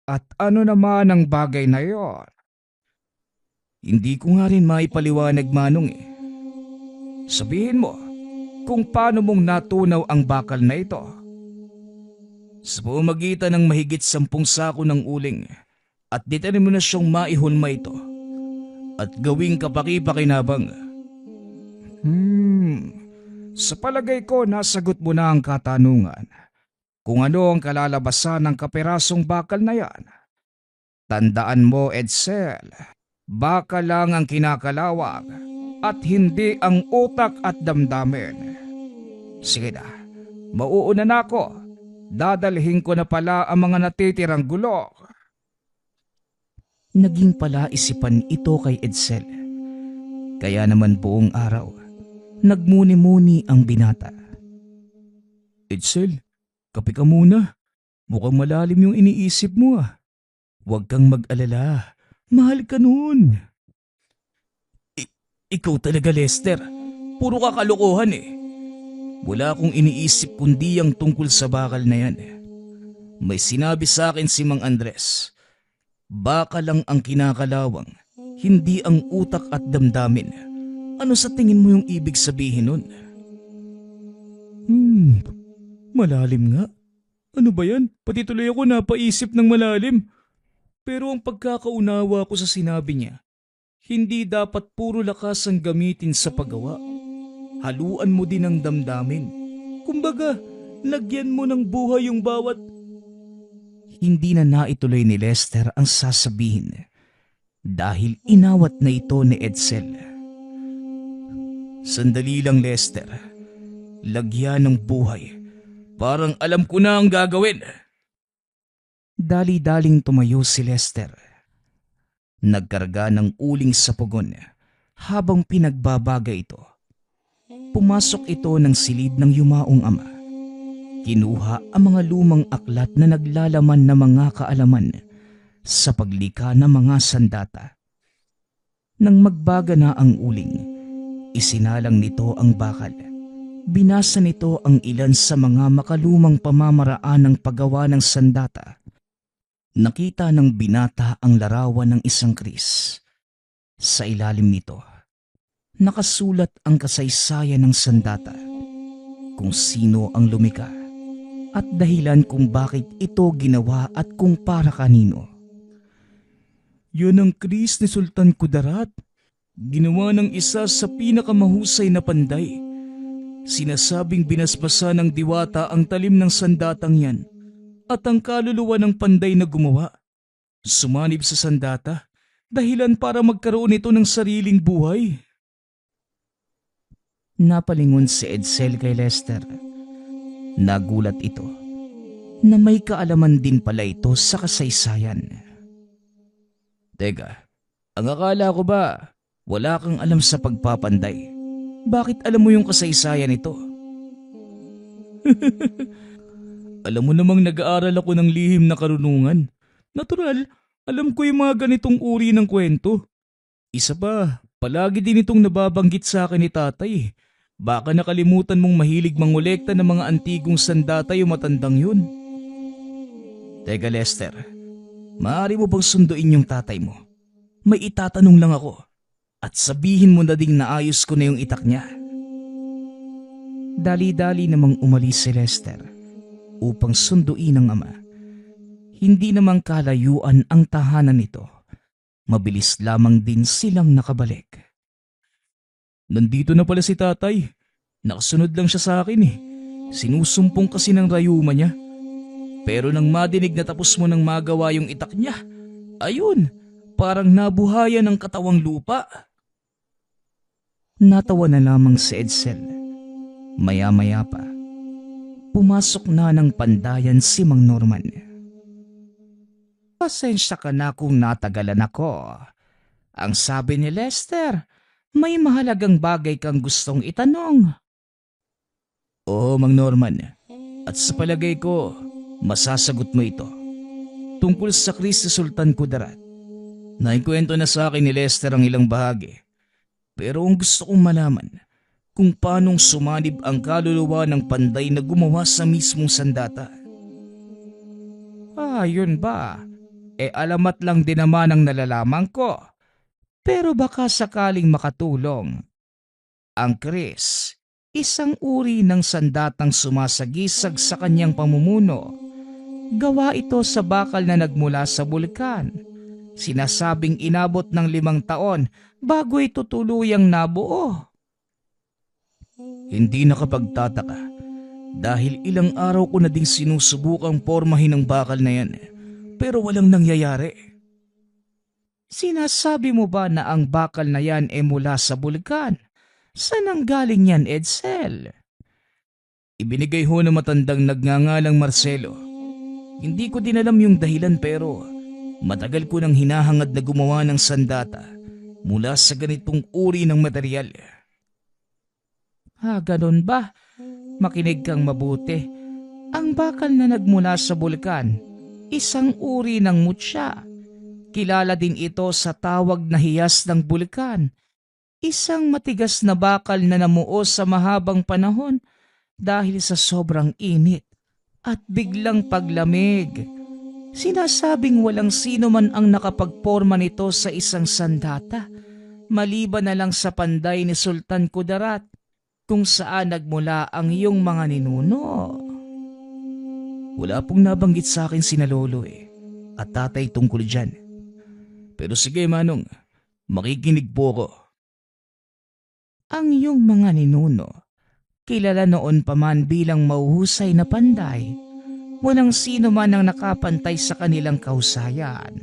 At ano naman ang bagay na yon? Hindi ko nga rin maipaliwanag, Manong eh. Sabihin mo kung paano mong natunaw ang bakal na ito. Sa pamamagitan ng mahigit 10 sako ng uling at determinasyong maihulma ito at gawing kapaki-pakinabang. Sa palagay ko nasagot mo na ang katanungan. Kung ano ang kalalabasan ng kaperasong bakal na yan. Tandaan mo, Edsel, bakal lang ang kinakalawag at hindi ang utak at damdamin. Sige na, mauuna na ako. Dadalhin ko na pala ang mga natitirang gulok. Naging palaisipan ito kay Edsel. Kaya naman buong araw, nagmuni-muni ang binata. Edsel, kape ka muna. Mukhang malalim yung iniisip mo ah. Huwag kang mag-alala. Mahal ka nun. Ikaw talaga, Lester. Puro ka kalokohan eh. Wala akong iniisip kundi ang tungkol sa bakal na yan. May sinabi sa akin si Mang Andres. Bakal lang ang kinakalawang, hindi ang utak at damdamin. Ano sa tingin mo yung ibig sabihin nun? Malalim nga. Ano ba yan? Pati tuloy ako napaisip ng malalim. Pero ang pagkakaunawa ko sa sinabi niya, hindi dapat puro lakas ang gamitin sa paggawa. Haluan mo din ang damdamin. Kumbaga, lagyan mo ng buhay yung bawat... Hindi na naituloy ni Lester ang sasabihin dahil inawat na ito ni Edsel. Sandali lang, Lester. Lagyan ng buhay. Parang alam ko na ang gagawin. Dali-daling tumayo si Lester. Nagkarga ng uling sa pugon habang pinagbabagay ito. Pumasok ito ng silid ng yumaong ama. Kinuha ang mga lumang aklat na naglalaman ng mga kaalaman sa paglikha ng mga sandata. Nang magbaga na ang uling, isinalang nito ang bakal. Binasa nito ang ilan sa mga makalumang pamamaraan ng paggawa ng sandata. Nakita ng binata ang larawan ng isang kris. Sa ilalim nito, nakasulat ang kasaysayan ng sandata, kung sino ang lumikha, at dahilan kung bakit ito ginawa at kung para kanino. Yun ang kris ni Sultan Kudarat, ginawa ng isa sa pinakamahusay na panday. Sinasabing binasbasa ng diwata ang talim ng sandatang yan at ang kaluluwa ng panday na gumawa. Sumanib sa sandata, dahilan para magkaroon ito ng sariling buhay. Napalingon si Edsel kay Lester. Nagulat ito na may kaalaman din pala ito sa kasaysayan. Teka, ang akala ko ba wala kang alam sa pagpapanday? Bakit alam mo yung kasaysayan nito? Alam mo namang nag-aaral ako ng lihim na karunungan. Natural, alam ko yung mga ganitong uri ng kwento. Isa pa, palagi din itong nababanggit sa akin ni tatay. Baka nakalimutan mong mahilig mangolekta ng mga antigong sandata yung matandang yun. Teka Lester, maaari mo bang sunduin yung tatay mo? May itatanong lang ako at sabihin mo na ding naayos ko na yung itak niya. Dali-dali namang umalis si Lester upang sunduin ang ama. Hindi namang kalayuan ang tahanan nito. Mabilis lamang din silang nakabalik. Nandito na pala si tatay. Nakasunod lang siya sa akin eh. Sinusumpong kasi ng rayuma niya. Pero nang madinig na tapos mo nang magawa yung itak niya, ayun, parang nabuhayan ng katawang lupa. Natawa na lamang si Edsel. Maya-maya pa, pumasok na ng pandayan si Mang Norman. Pasensya ka na kung natagalan ako. Ang sabi ni Lester, may mahalagang bagay kang gustong itanong. Oo, Mang Norman. At sa palagay ko, masasagot mo ito. Tungkol sa Kristi Sultan Kudarat. Naikwento na sa akin ni Lester ang ilang bahagi. Pero ang gusto kong malaman, kung paanong sumanib ang kaluluwa ng panday na gumawa sa mismong sandata. Yun ba? Alamat lang din naman ang nalalaman ko. Pero baka sakaling makatulong. Ang Kris, isang uri ng sandatang sumasagisag sa kanyang pamumuno. Gawa ito sa bakal na nagmula sa bulkan. Sinasabing inabot ng 5 taon bago ito tuluyang nabuo. Hindi nakapagtataka dahil ilang araw ko na ding sinusubukang pormahin ang bakal na yan pero walang nangyayari. Sinasabi mo ba na ang bakal na yan mula sa bulkan? Saan ang galing yan, Edsel? Ibinigay ho ng matandang nagngangalang Marcelo. Hindi ko din alam yung dahilan pero matagal ko nang hinahangad na gumawa ng sandata mula sa ganitong uri ng material. Ganun ba? Makinig kang mabuti. Ang bakal na nagmula sa bulkan, isang uri ng mutya. Kilala din ito sa tawag na hiyas ng bulkan. Isang matigas na bakal na namuo sa mahabang panahon dahil sa sobrang init at biglang paglamig. Sinasabing walang sino man ang nakapagporma nito sa isang sandata, maliban na lang sa panday ni Sultan Kudarat kung saan nagmula ang iyong mga ninuno. Wala pong nabanggit sa akin sina lolo at tatay tungkol dyan. Pero sige Manong, makikinig po ko. Ang iyong mga ninuno, kilala noon pa man bilang mahuhusay na panday. Walang sino man ang nakapantay sa kanilang kahusayan,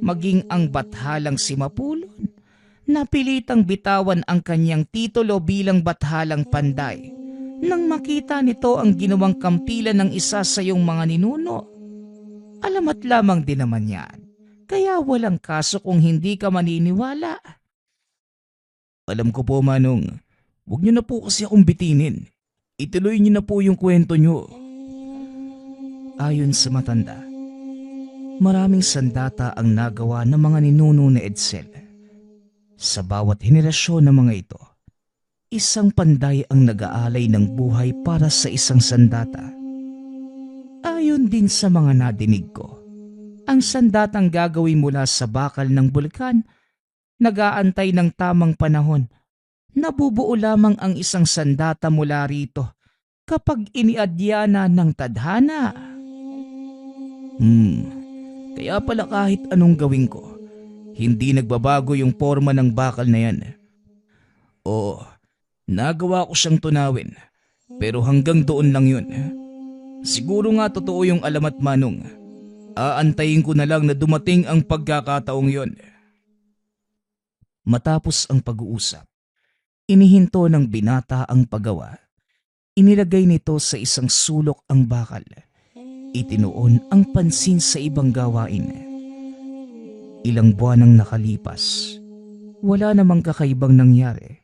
maging ang bathalang si Mapulon. Napilitang bitawan ang kanyang titulo bilang bathalang panday nang makita nito ang ginawang kampilan ng isa sa iyong mga ninuno. Alamat lamang din naman yan, kaya walang kaso kung hindi ka maniniwala. Alam ko po Manong, huwag niyo na po kasi akong bitinin. Ituloy niyo na po yung kwento niyo. Ayon sa matanda, maraming sandata ang nagawa ng mga ninuno ni Edsel. Sa bawat henerasyon ng mga ito, isang panday ang nag-aalay ng buhay para sa isang sandata. Ayon din sa mga nadinig ko, ang sandatang gagawin mula sa bakal ng bulkan, nag-aantay ng tamang panahon. Nabubuo lamang ang isang sandata mula rito kapag iniadyana ng tadhana. Kaya pala kahit anong gawin ko, hindi nagbabago yung forma ng bakal na yan. Oo, nagawa ko siyang tunawin, pero hanggang doon lang yun. Siguro nga totoo yung alamat Manong. Aantayin ko na lang na dumating ang pagkakataong yon. Matapos ang pag-uusap, inihinto ng binata ang paggawa. Inilagay nito sa isang sulok ang bakal. Itinuon ang pansin sa ibang gawain. Ilang buwan ang nakalipas. Wala namang kakaibang nangyari.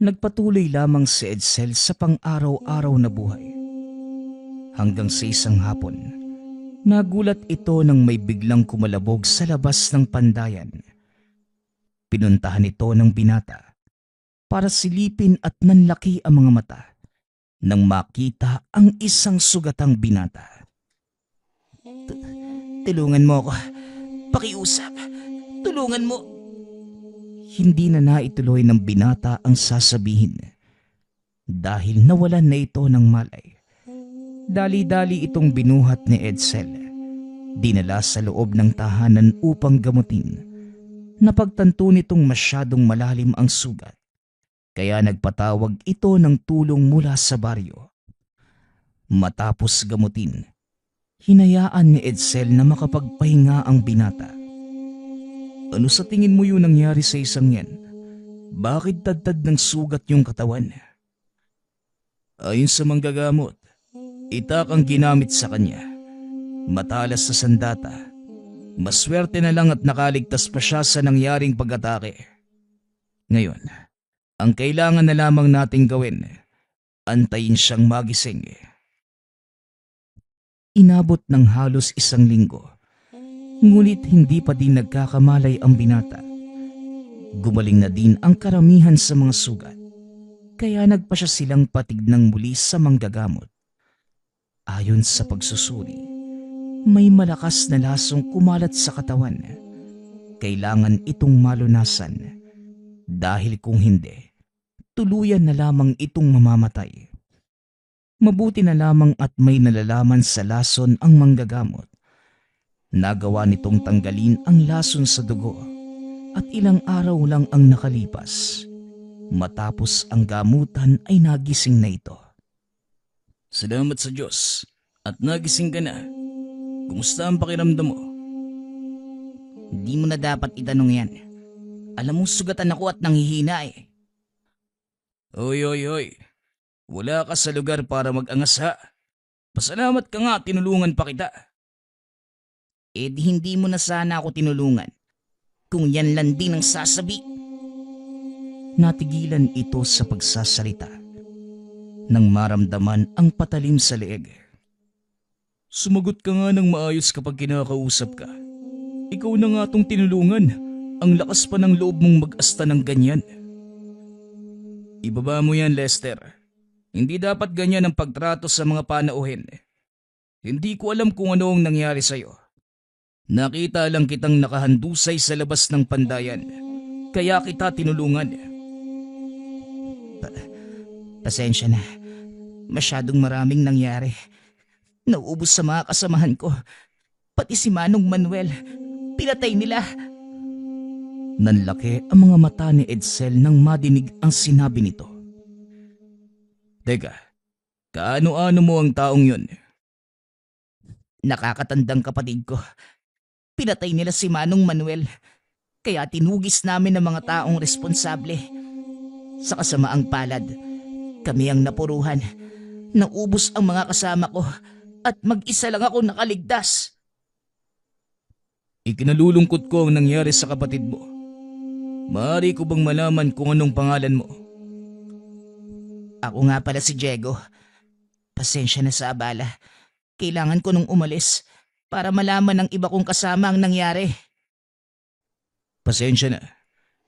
Nagpatuloy lamang si Edsel sa pang-araw-araw na buhay. Hanggang sa isang hapon, nagulat ito nang may biglang kumalabog sa labas ng pandayan. Pinuntahan ito ng binata para silipin at nanlaki ang mga mata nang makita ang isang sugatang binata. Tulungan mo ako. Pakiusap. Tulungan mo. Hindi na naituloy ng binata ang sasabihin dahil nawalan na ito ng malay. Dali-dali itong binuhat ni Edsel. Dinala sa loob ng tahanan upang gamutin. Napagtanto nitong masyadong malalim ang sugat, kaya nagpatawag ito ng tulong mula sa baryo. Matapos gamutin, hinayaan ni Edsel na makapagpahinga ang binata. Ano sa tingin mo yun nangyari sa isang yan? Bakit tad ng sugat yung katawan? Ayon sa manggagamot, itak ang ginamit sa kanya. Matalas sa sandata. Maswerte na lang at nakaligtas pa siya sa nangyaring pag-atake. Ngayon, ang kailangan na lamang nating gawin, antayin siyang magising. Inabot ng halos 1 linggo, ngunit hindi pa din nagkakamalay ang binata. Gumaling na din ang karamihan sa mga sugat, kaya nagpa siya silang patignang muli sa manggagamot. Ayon sa pagsusuri, may malakas na lasong kumalat sa katawan. Kailangan itong malunasan dahil kung hindi, tuluyan na lamang itong mamamatay. Mabuti na lamang at may nalalaman sa lason ang manggagamot. Nagawa nitong tanggalin ang lason sa dugo at ilang araw lang ang nakalipas. Matapos ang gamutan ay nagising na ito. Salamat sa Diyos at nagising ka na. Kumusta ang pakiramdam mo? Hindi mo na dapat itanong yan. Alam mo sugatan ako at nanghihina eh. Hoy. Wala ka sa lugar para mag-angas ha. Pasalamat ka nga, tinulungan pa kita. Di hindi mo na sana ako tinulungan. Kung yan lang din ang sasabi. Natigilan ito sa pagsasalita nang maramdaman ang patalim sa leeg. Sumagot ka nga ng maayos kapag kinakausap ka. Ikaw na nga tong tinulungan. Ang lakas pa ng loob mong mag-asta ng ganyan. Ibaba mo yan, Lester. Hindi dapat ganyan ang pagtrato sa mga panauhin. Hindi ko alam kung ano ang nangyari sa'yo. Nakita lang kitang nakahandusay sa labas ng pandayan. Kaya kita tinulungan. Pasensya na. Masyadong maraming nangyari. Nauubos sa mga kasamahan ko. Pati si Manong Manuel. Pinatay nila. Nanlaki ang mga mata ni Edsel nang madinig ang sinabi nito. Teka, kaano-ano mo ang taong yun? Nakakatandang kapatid ko. Pinatay nila si Manong Manuel. Kaya tinugis namin ang mga taong responsable. Sa kasamaang palad, kami ang napuruhan. Naubos ang mga kasama ko at mag-isa lang ako nakaligtas. Ikinalulungkot ko ang nangyari sa kapatid mo. Maaari ko bang malaman kung anong pangalan mo? Ako nga pala si Diego. Pasensya na sa abala. Kailangan ko nung umalis para malaman ng iba kong kasama ang nangyari. Pasensya na,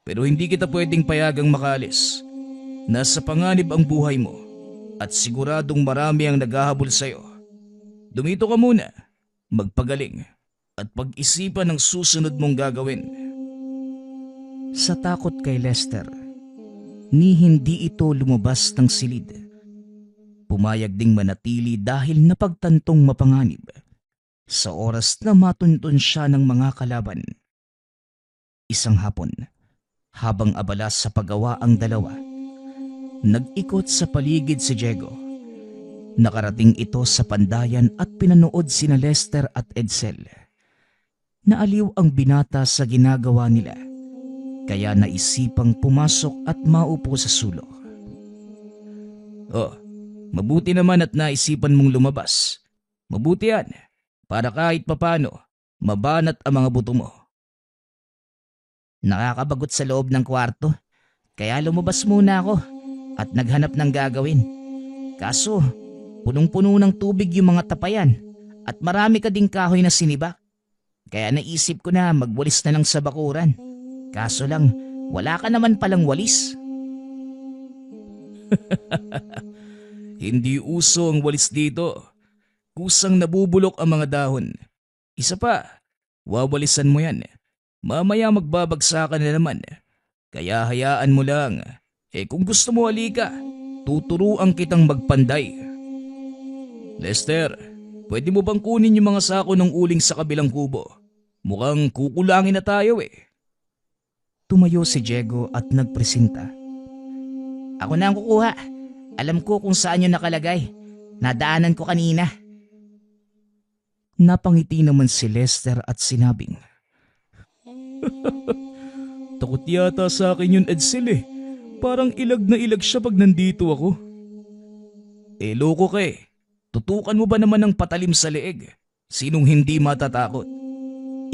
pero hindi kita pwedeng payagang makaalis. Nasa panganib ang buhay mo at siguradong marami ang naghahabol sa'yo. Dumito ka muna, magpagaling at pag-isipan ang susunod mong gagawin. Sa takot kay Lester, ni hindi ito lumabas ng silid. Pumayag ding manatili dahil napagtantong mapanganib sa oras na matuntun siya ng mga kalaban. Isang hapon, habang abala sa paggawa ang dalawa, nag-ikot sa paligid si Diego. Nakarating ito sa pandayan at pinanood sina Lester at Edsel. Naaliw ang binata sa ginagawa nila, kaya naisipang pumasok at maupo sa sulok. Oh, mabuti naman at naisipan mong lumabas. Mabuti yan, para kahit papano, mabanat ang mga buto mo. Nakakabagot sa loob ng kwarto, kaya lumabas muna ako at naghanap ng gagawin. Kaso, punong-puno ng tubig yung mga tapayan at marami ka ding kahoy na sinibak. Kaya naisip ko na magwalis na lang sa bakuran. Kaso lang, Wala ka naman palang walis. Hindi uso ang walis dito. Kusang nabubulok ang mga dahon. Isa pa, wawalisan mo yan. Mamaya magbabagsakan na naman. Kaya hayaan mo lang. Kung gusto mo halika, tuturuan kitang magpanday. Lester, pwede mo bang kunin yung mga sako ng uling sa kabilang kubo? Mukhang kukulangin na tayo Tumayo si Diego at nagpresenta. Ako na ang kukuha. Alam ko kung saan yun nakalagay. Nadaanan ko kanina. Napangiti naman si Lester at sinabing, Takot yata sa akin yun, Edsel Parang ilag na ilag siya pag nandito ako. Loko ka Tutukan mo ba naman ng patalim sa leeg? Sinong hindi matatakot?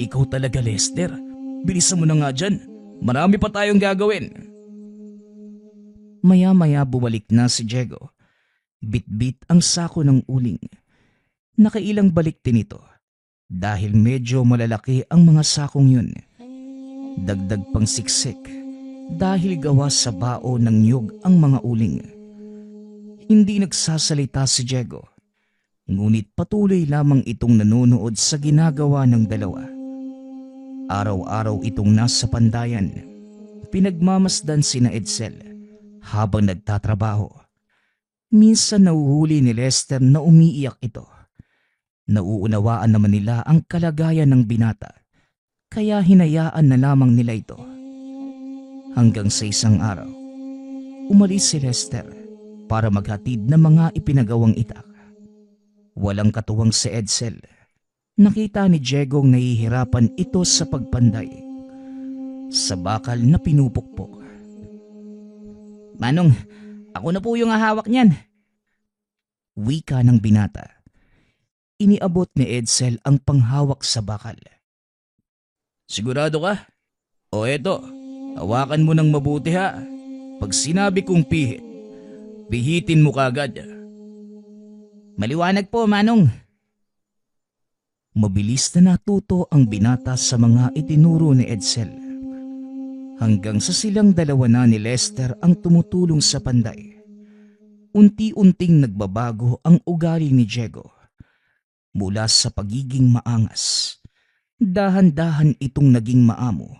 Ikaw talaga, Lester. Bilisan mo na nga dyan. Marami pa tayong gagawin. Maya-maya bumalik na si Diego. Bit-bit ang sako ng uling. Nakailang balik din ito dahil medyo malalaki ang mga sakong yun. Dagdag pang siksik dahil gawa sa bao ng niyog ang mga uling. Hindi nagsasalita si Diego, ngunit patuloy lamang itong nanonood sa ginagawa ng dalawa. Araw-araw itong nasa pandayan. Pinagmamasdan sina Edsel habang nagtatrabaho. Minsan nauhuli ni Lester na umiiyak ito. Nauunawaan naman nila ang kalagayan ng binata, kaya hinayaan na lamang nila ito. Hanggang sa isang araw, umalis si Lester para maghatid ng mga ipinagawang itak. Walang katuwang si Edsel. Nakita ni Diego nahihirapan ito sa pagpanday sa bakal na pinupukpok. Manong, ako na po yung hahawak niyan. Wika ng binata. Iniabot ni Edsel ang panghawak sa bakal. Sigurado ka? O eto, hawakan mo ng mabuti ha. Pag sinabi kong pihit, pihitin mo kagad. Maliwanag po, Manong. Mabilis na natuto ang binata sa mga itinuro ni Edsel. Hanggang sa silang dalawa na ni Lester ang tumutulong sa panday. Unti-unting nagbabago ang ugali ni Diego. Mula sa pagiging maangas, dahan-dahan itong naging maamo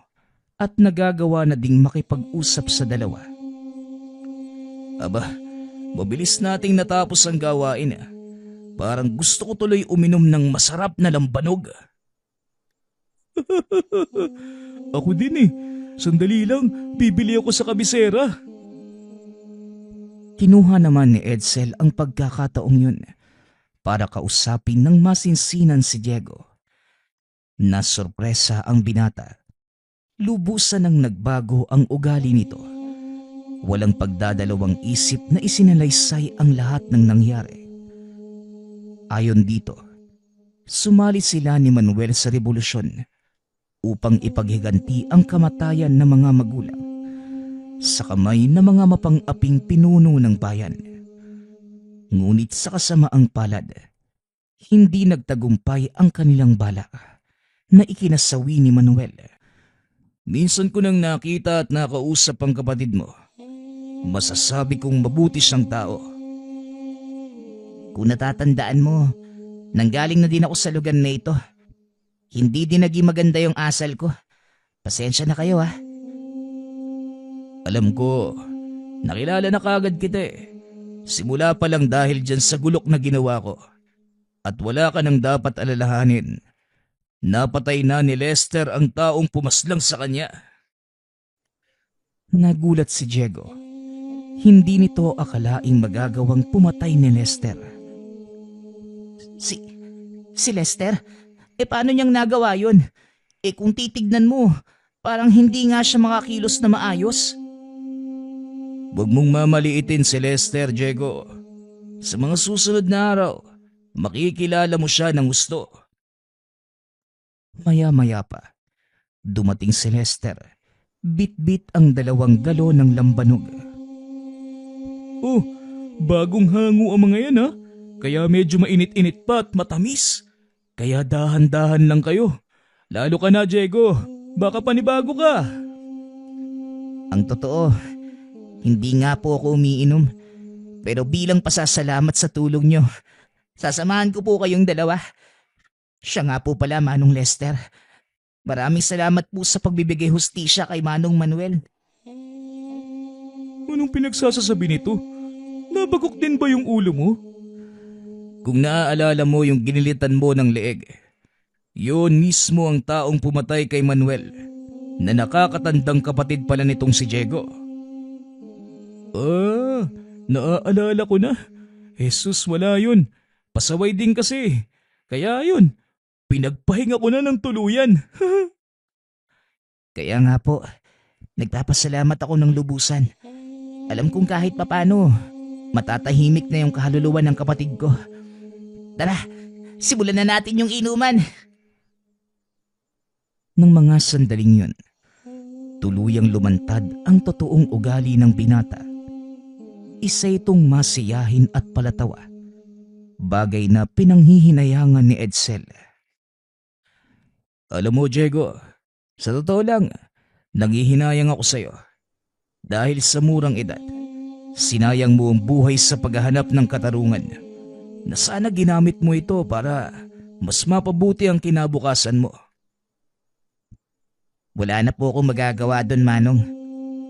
at nagagawa na ding makipag-usap sa dalawa. Aba, mabilis nating natapos ang gawain. Parang gusto ko tuloy uminom ng masarap na lambanog. Ako din Sandali lang, bibili ako sa kabisera. Kinuha naman ni Edsel ang pagkakataong yun para kausapin ng masinsinan si Diego. Nasorpresa ang binata. Lubusan ang nagbago ang ugali nito. Walang pagdadalawang isip na isinalaysay ang lahat ng nangyari. Ayon dito, sumali sila ni Manuel sa revolusyon upang ipaghiganti ang kamatayan ng mga magulang sa kamay ng mga mapang-aping pinuno ng bayan. Ngunit sa kasamaang palad, hindi nagtagumpay ang kanilang balak na ikinasawi ni Manuel. Minsan ko nang nakita at nakausap ang kapatid mo. Masasabi kong mabuti siyang tao. Kung natatandaan mo, nanggaling na din ako sa lugar na ito. Hindi din naging maganda yung asal ko. Pasensya na kayo Alam ko, nakilala na kagad kita Simula pa lang dahil dyan sa gulok na ginawa ko. At wala ka nang dapat alalahanin. Napatay na ni Lester ang taong pumaslang sa kanya. Nagulat si Diego. Hindi nito akalaing magagawang pumatay ni Lester. Si Lester? Paano niyang nagawa yun? Kung titignan mo, parang hindi nga siya makakilos na maayos. Huwag mong mamaliitin si Lester, Diego. Sa mga susunod na araw, makikilala mo siya ng gusto. Maya-maya pa, dumating si Lester. Bit-bit ang 2 galon ng lambanog. Oh, bagong hango ang mga yan Kaya medyo mainit-init pa at matamis. Kaya dahan-dahan lang kayo. Lalo ka na, Diego. Baka panibago ka. Ang totoo, hindi nga po ako umiinom. Pero bilang pasasalamat sa tulong nyo, sasamahan ko po kayong dalawa. Siya nga po pala, Manong Lester. Maraming salamat po sa pagbibigay hustisya kay Manong Manuel. Anong pinagsasasabi nito? Nabagok din ba yung ulo mo? Kung naaalala mo yung ginilitan mo ng leeg, yun mismo ang taong pumatay kay Manuel na nakakatandang kapatid pala nitong si Diego. Naaalala ko na. Jesus, wala yun. Pasaway din kasi. Kaya yun, pinagpahinga ko na ng tuluyan. Kaya nga po, nagpapasalamat ako ng lubusan. Alam kong kahit papano, matatahimik na yung kaluluwa ng kapatid ko. Tara, simulan na natin yung inuman. Nang mga sandaling yun, tuluyang lumantad ang totoong ugali ng binata. Isa itong masiyahin at palatawa, bagay na pinanghihinayangan ni Edsel. Alam mo, Diego, sa totoo lang, nanghihinayang ako sa'yo. Dahil sa murang edad, sinayang mo ang buhay sa paghahanap ng katarungan na sana ginamit mo ito para mas mapabuti ang kinabukasan mo. Wala na po akong magagawa doon, Manong.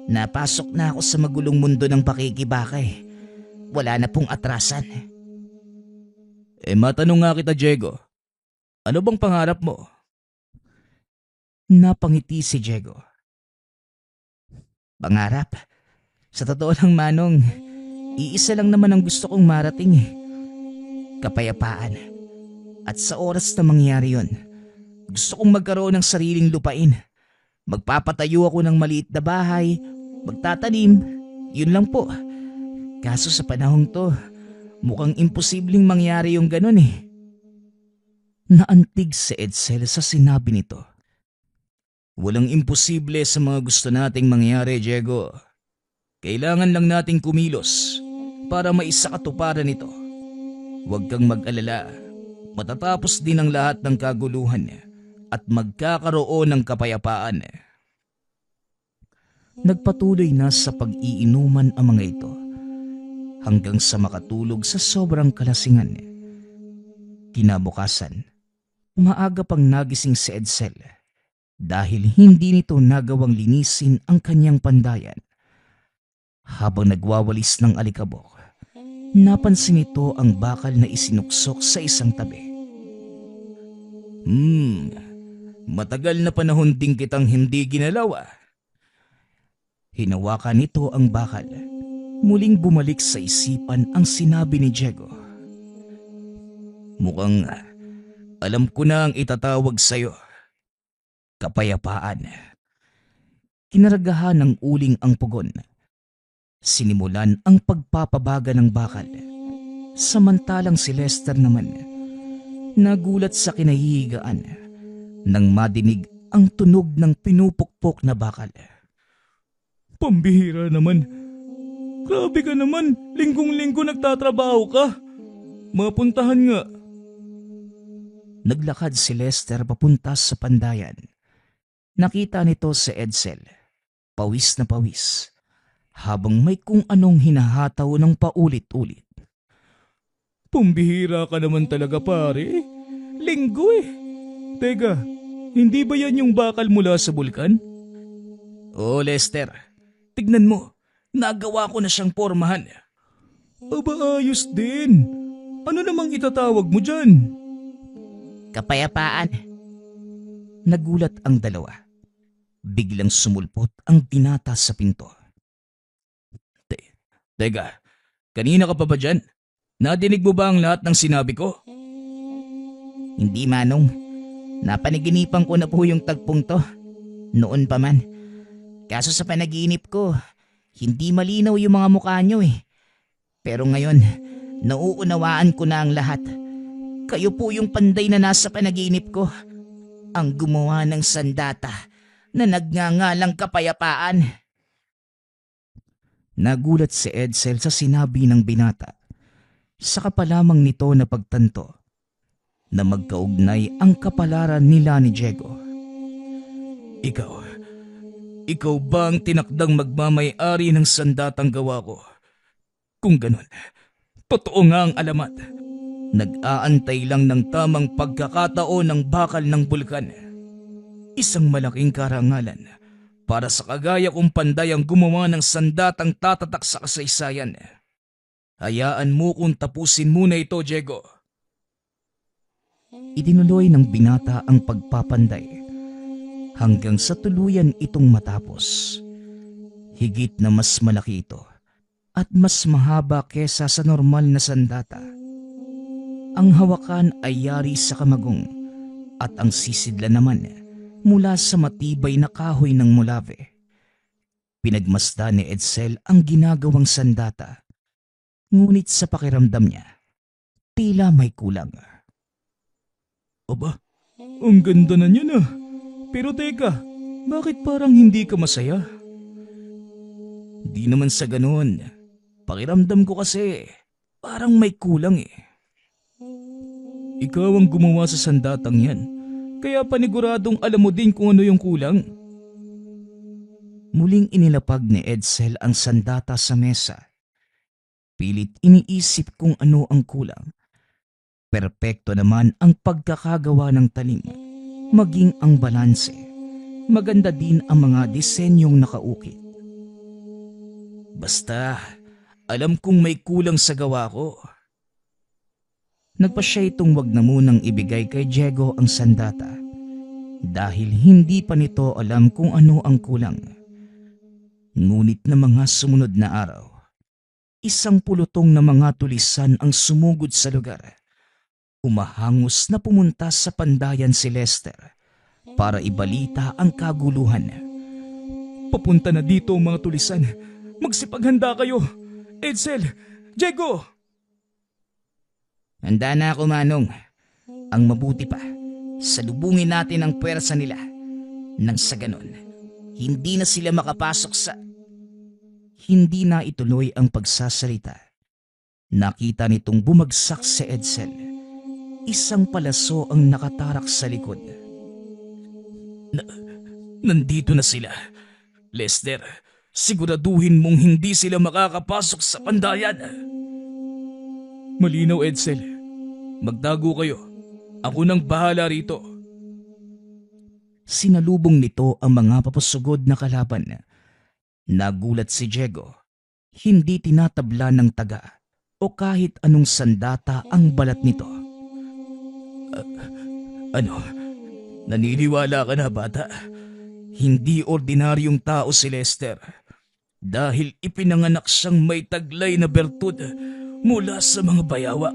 Napasok na ako sa magulong mundo ng pakikibakay. Wala na pong atrasan. Matanong nga kita, Diego. Ano bang pangarap mo? Napangiti si Diego. Pangarap? Sa totoo lang, Manong, iisa lang naman ang gusto kong marating eh. Kapayapaan. At sa oras na mangyari yun, gusto kong magkaroon ng sariling lupain. Magpapatayo ako ng maliit na bahay, magtatanim, yun lang po. Kaso sa panahong to, mukhang imposibleng mangyari yung ganun eh. Naantig si Edsel sa sinabi nito. Walang imposible sa mga gusto nating mangyari, Diego. Kailangan lang nating kumilos para maisakatuparan ito. Huwag kang mag-alala. Matatapos din ang lahat ng kaguluhan at magkakaroon ng kapayapaan. Nagpatuloy na sa pag-iinuman ang mga ito hanggang sa makatulog sa sobrang kalasingan. Kinabukasan, maaga pang nagising si Edsel dahil hindi nito nagawang linisin ang kanyang pandayan. Habang nagwawalis ng alikabok, napansin nito ang bakal na isinuksok sa isang tabi. Matagal na panahon din kitang hindi ginalaw. Hinawakan nito ang bakal. Muling bumalik sa isipan ang sinabi ni Diego. Mukhang alam ko na ang itatawag sa'yo. Kapayapaan. Kinaragahan ng uling ang pugon. Sinimulan ang pagpapabaga ng bakal. Samantalang si Lester naman, nagulat sa kinahihigaan nang madinig ang tunog ng pinupukpok na bakal. Pambihira naman. Grabe ka naman, linggong-linggo nagtatrabaho ka. Mapuntahan nga. Naglakad si Lester papunta sa pandayan. Nakita nito si Edsel, pawis na pawis, habang may kung anong hinahataw ng paulit-ulit. Pambihira ka naman talaga, pare. Linggo eh. Teka, hindi ba yan yung bakal mula sa bulkan? Oo, Lester. Tignan mo, nagawa ko na siyang pormahan. Aba, ayos din. Ano namang itatawag mo dyan? Kapayapaan. Nagulat ang dalawa. Biglang sumulpot ang binata sa pinto. Teka, kanina ka pa ba dyan? Nadinig mo ba ang lahat ng sinabi ko? Hindi, Manong. Napanaginipan ko na po yung tagpong to. Noon pa man. Kaso sa panaginip ko, hindi malinaw yung mga mukha nyo eh. Pero ngayon, nauunawaan ko na ang lahat. Kayo po yung panday na nasa panaginip ko. Ang gumawa ng sandata na nagngangalang kapayapaan. Nagulat si Edsel sa sinabi ng binata. Saka pa lamang nito na pagtanto na magkaugnay ang kapalaran nila ni Diego. Ikaw ba ang tinakdang magmamay-ari ng sandatang gawa ko? Kung ganun, totoo nga ang alamat. Nag-aantay lang ng tamang pagkakataon ng bakal ng bulkan. Isang malaking karangalan para sa kagaya kong panday ang gumawa ng sandatang tatatak sa kasaysayan. Hayaan mo kung tapusin muna ito, Diego. Itinuloy ng binata ang pagpapanday hanggang sa tuluyan itong matapos. Higit na mas malaki ito at mas mahaba kesa sa normal na sandata. Ang hawakan ay yari sa kamagong at ang sisidla naman mula sa matibay na kahoy ng mulave. Pinagmasdan ni Edsel ang ginagawang sandata, ngunit sa pakiramdam niya, tila may kulang. Aba, ang ganda na niya na. Pero teka, bakit parang hindi ka masaya? Di naman sa ganun. Pakiramdam ko kasi parang may kulang eh. Ikaw ang gumawa sa sandatang yan, kaya paniguradong alam mo din kung ano yung kulang. Muling inilapag ni Edsel ang sandata sa mesa. Pilit iniisip kung ano ang kulang. Perpekto naman ang pagkakagawa ng talim, maging ang balanse. Maganda din ang mga disenyong nakaukit. Basta, alam kong may kulang sa gawa ko. Nagpasya itong wag na munang ibigay kay Diego ang sandata dahil hindi pa nito alam kung ano ang kulang. Ngunit na mga sumunod na araw, isang pulutong na mga tulisan ang sumugod sa lugar. Umahangos na pumunta sa pandayan si Lester para ibalita ang kaguluhan. Papunta na dito ang mga tulisan. Magsipaghanda kayo. Edsel, Diego! Handa na ako, Manong. Ang mabuti pa, salubungin natin ang pwersa nila. Nang sa ganon, hindi na sila makapasok sa... Hindi na ituloy ang pagsasalita. Nakita nitong bumagsak si Edsel. Isang palaso ang nakatarak sa likod. Nandito na sila. Lester, siguraduhin mong hindi sila makakapasok sa pandayan. Malinaw, Edsel. Magtago kayo. Ako nang bahala rito. Sinalubong nito ang mga papasugod na kalaban. Nagulat si Diego. Hindi tinatabla ng taga o kahit anong sandata ang balat nito. Ano? Naniniwala ka na, bata? Hindi ordinaryong tao si Lester. Dahil ipinanganak siyang may taglay na bertud mula sa mga bayawa.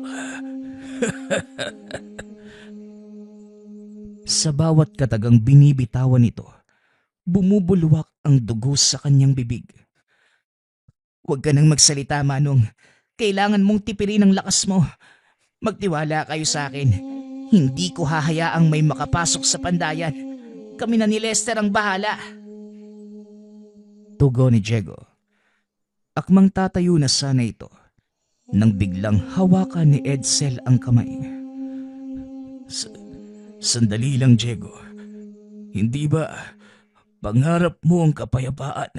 Sa bawat katagang binibitawan nito, bumubulwak ang dugo sa kanyang bibig. Huwag ka nang magsalita, Manong. Kailangan mong tipirin ang lakas mo. Magtiwala kayo sa akin. Hindi ko hahayaang may makapasok sa pandayan. Kami na ni Lester ang bahala. Tugon ni Diego. Akmang tatayo na sana ito nang biglang hawakan ni Edsel ang kamay. Sandali lang, Diego. Hindi ba pangarap mo ang kapayapaan?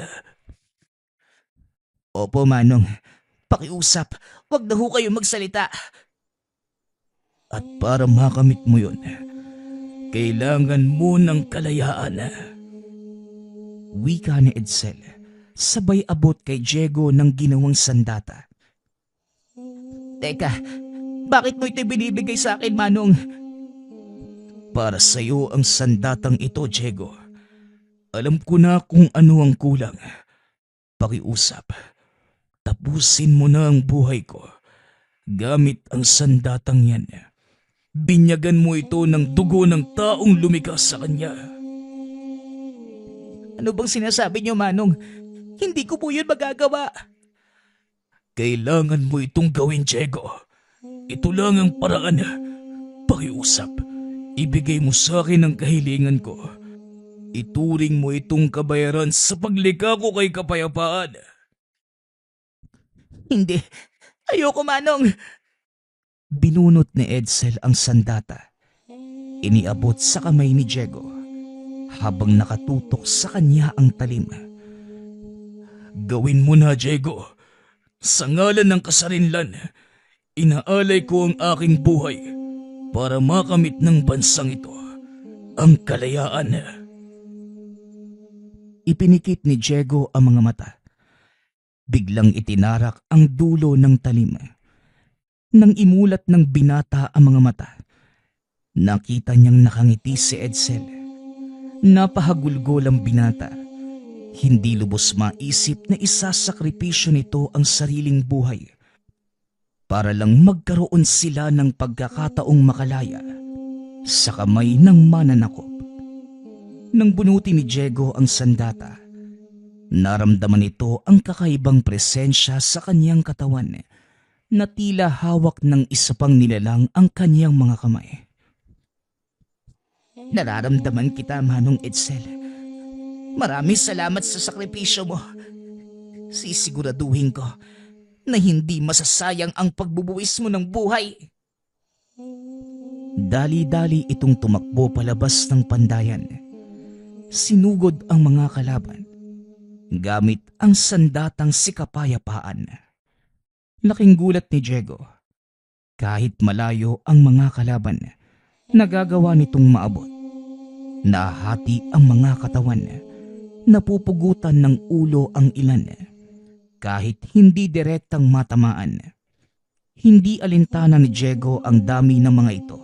Opo, Manong. Pakiusap, wag na ho kayo magsalita. At para makamit mo yun, kailangan mo ng kalayaan. Wika ni Edsel, sabay abot kay Diego ng ginawang sandata. Teka, bakit mo ito binibigay sa akin, Manong? Para sa'yo ang sandatang ito, Diego. Alam ko na kung ano ang kulang. Pakiusap, tapusin mo na ang buhay ko gamit ang sandatang yan. Binyagan mo ito ng dugo ng taong lumikha sa kanya. Ano bang sinasabi niyo, Manong? Hindi ko po yun magagawa. Kailangan mo itong gawin, Diego. Ito lang ang paraan. Pakiusap, ibigay mo sa akin ang kahilingan ko. Ituring mo itong kabayaran sa paglikha ko kay kapayapaan. Hindi. Ayoko, Manong. Binunot ni Edsel ang sandata. Iniabot sa kamay ni Diego. habang nakatutok sa kanya ang talim. Gawin mo na, Diego. Sa ngalan ng kasarinlan, inaalay ko ang aking buhay para makamit ng bansang ito ang kalayaan. Ipinikit ni Diego ang mga mata. Biglang itinarak ang dulo ng talim. Nang imulat ng binata ang mga mata, nakita niyang nakangiti si Edsel. Napahagulgol ang binata. Hindi lubos maisip na isasakripisyo nito ang sariling buhay para lang magkaroon sila ng pagkakataong makalaya sa kamay ng mananakop. Nang bunuti ni Diego ang sandata, naramdaman nito ang kakaibang presensya sa kanyang katawan na tila hawak ng isa pang nilalang ang kanyang mga kamay. Nararamdaman kita, Manong Edsel. Maraming salamat sa sakripisyo mo. Sisiguraduhin ko na hindi masasayang ang pagbubuwis mo ng buhay. Dali-dali itong tumakbo palabas ng pandayan. Sinugod ang mga kalaban gamit ang sandatang si Kapayapaan. Laking gulat ni Diego. Kahit malayo ang mga kalaban, nagagawa nitong maabot. Nahati ang mga katawan. Napupugutan ng ulo ang ilan. Kahit hindi direktang matamaan. Hindi alintana ni Diego ang dami ng mga ito.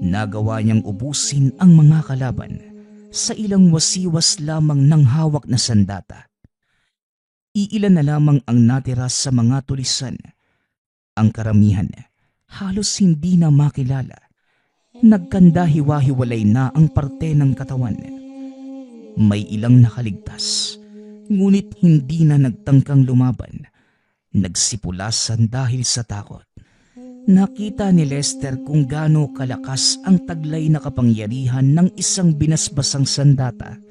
Nagawa niyang ubusin ang mga kalaban sa ilang wasiwas lamang ng hawak na sandata. Iilan na lamang ang natira sa mga tulisan. Ang karamihan halos hindi na makilala. Nagkanda-hiwa-hiwalay na ang parte ng katawan. May ilang nakaligtas, ngunit hindi na nagtangkang lumaban. Nagsipulasan dahil sa takot. Nakita ni Lester kung gaano kalakas ang taglay na kapangyarihan ng isang binasbasang sandata.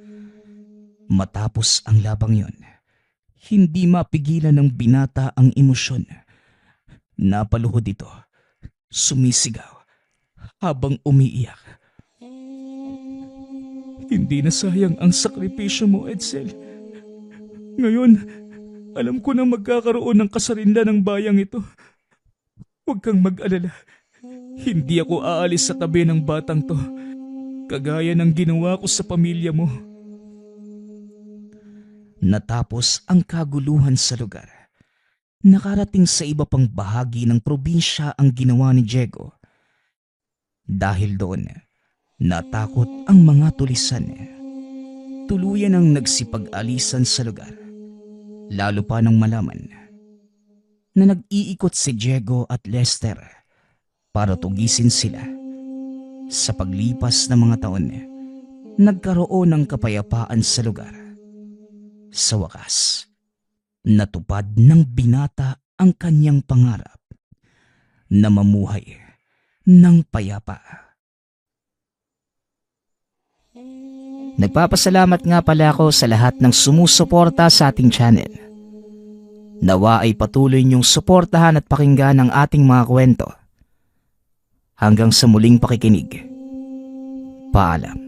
Matapos ang labang yon, hindi mapigilan ng binata ang emosyon. Napaluhod ito, sumisigaw habang umiiyak. Hindi na sayang ang sakripisyo mo, Edsel. Ngayon, alam ko na magkakaroon ng kasarinlan ng bayang ito. Huwag kang mag-alala. Hindi ako aalis sa tabi ng batang to, kagaya ng ginawa ko sa pamilya mo. Natapos ang kaguluhan sa lugar. Nakarating sa iba pang bahagi ng probinsya ang ginawa ni Diego. Dahil doon, natakot ang mga tulisan. Tuluyan ang nagsipag-alisan sa lugar. Lalo pa nang malaman na nag-iikot si Diego at Lester para tugisin sila. Sa paglipas ng mga taon, nagkaroon ng kapayapaan sa lugar. Sa wakas, natupad ng binata ang kanyang pangarap na mamuhay ng payapa. Nagpapasalamat nga pala ako sa lahat ng sumusuporta sa ating channel. Nawa ay patuloy niyong suportahan at pakinggan ang ating mga kwento. Hanggang sa muling pakikinig. Paalam.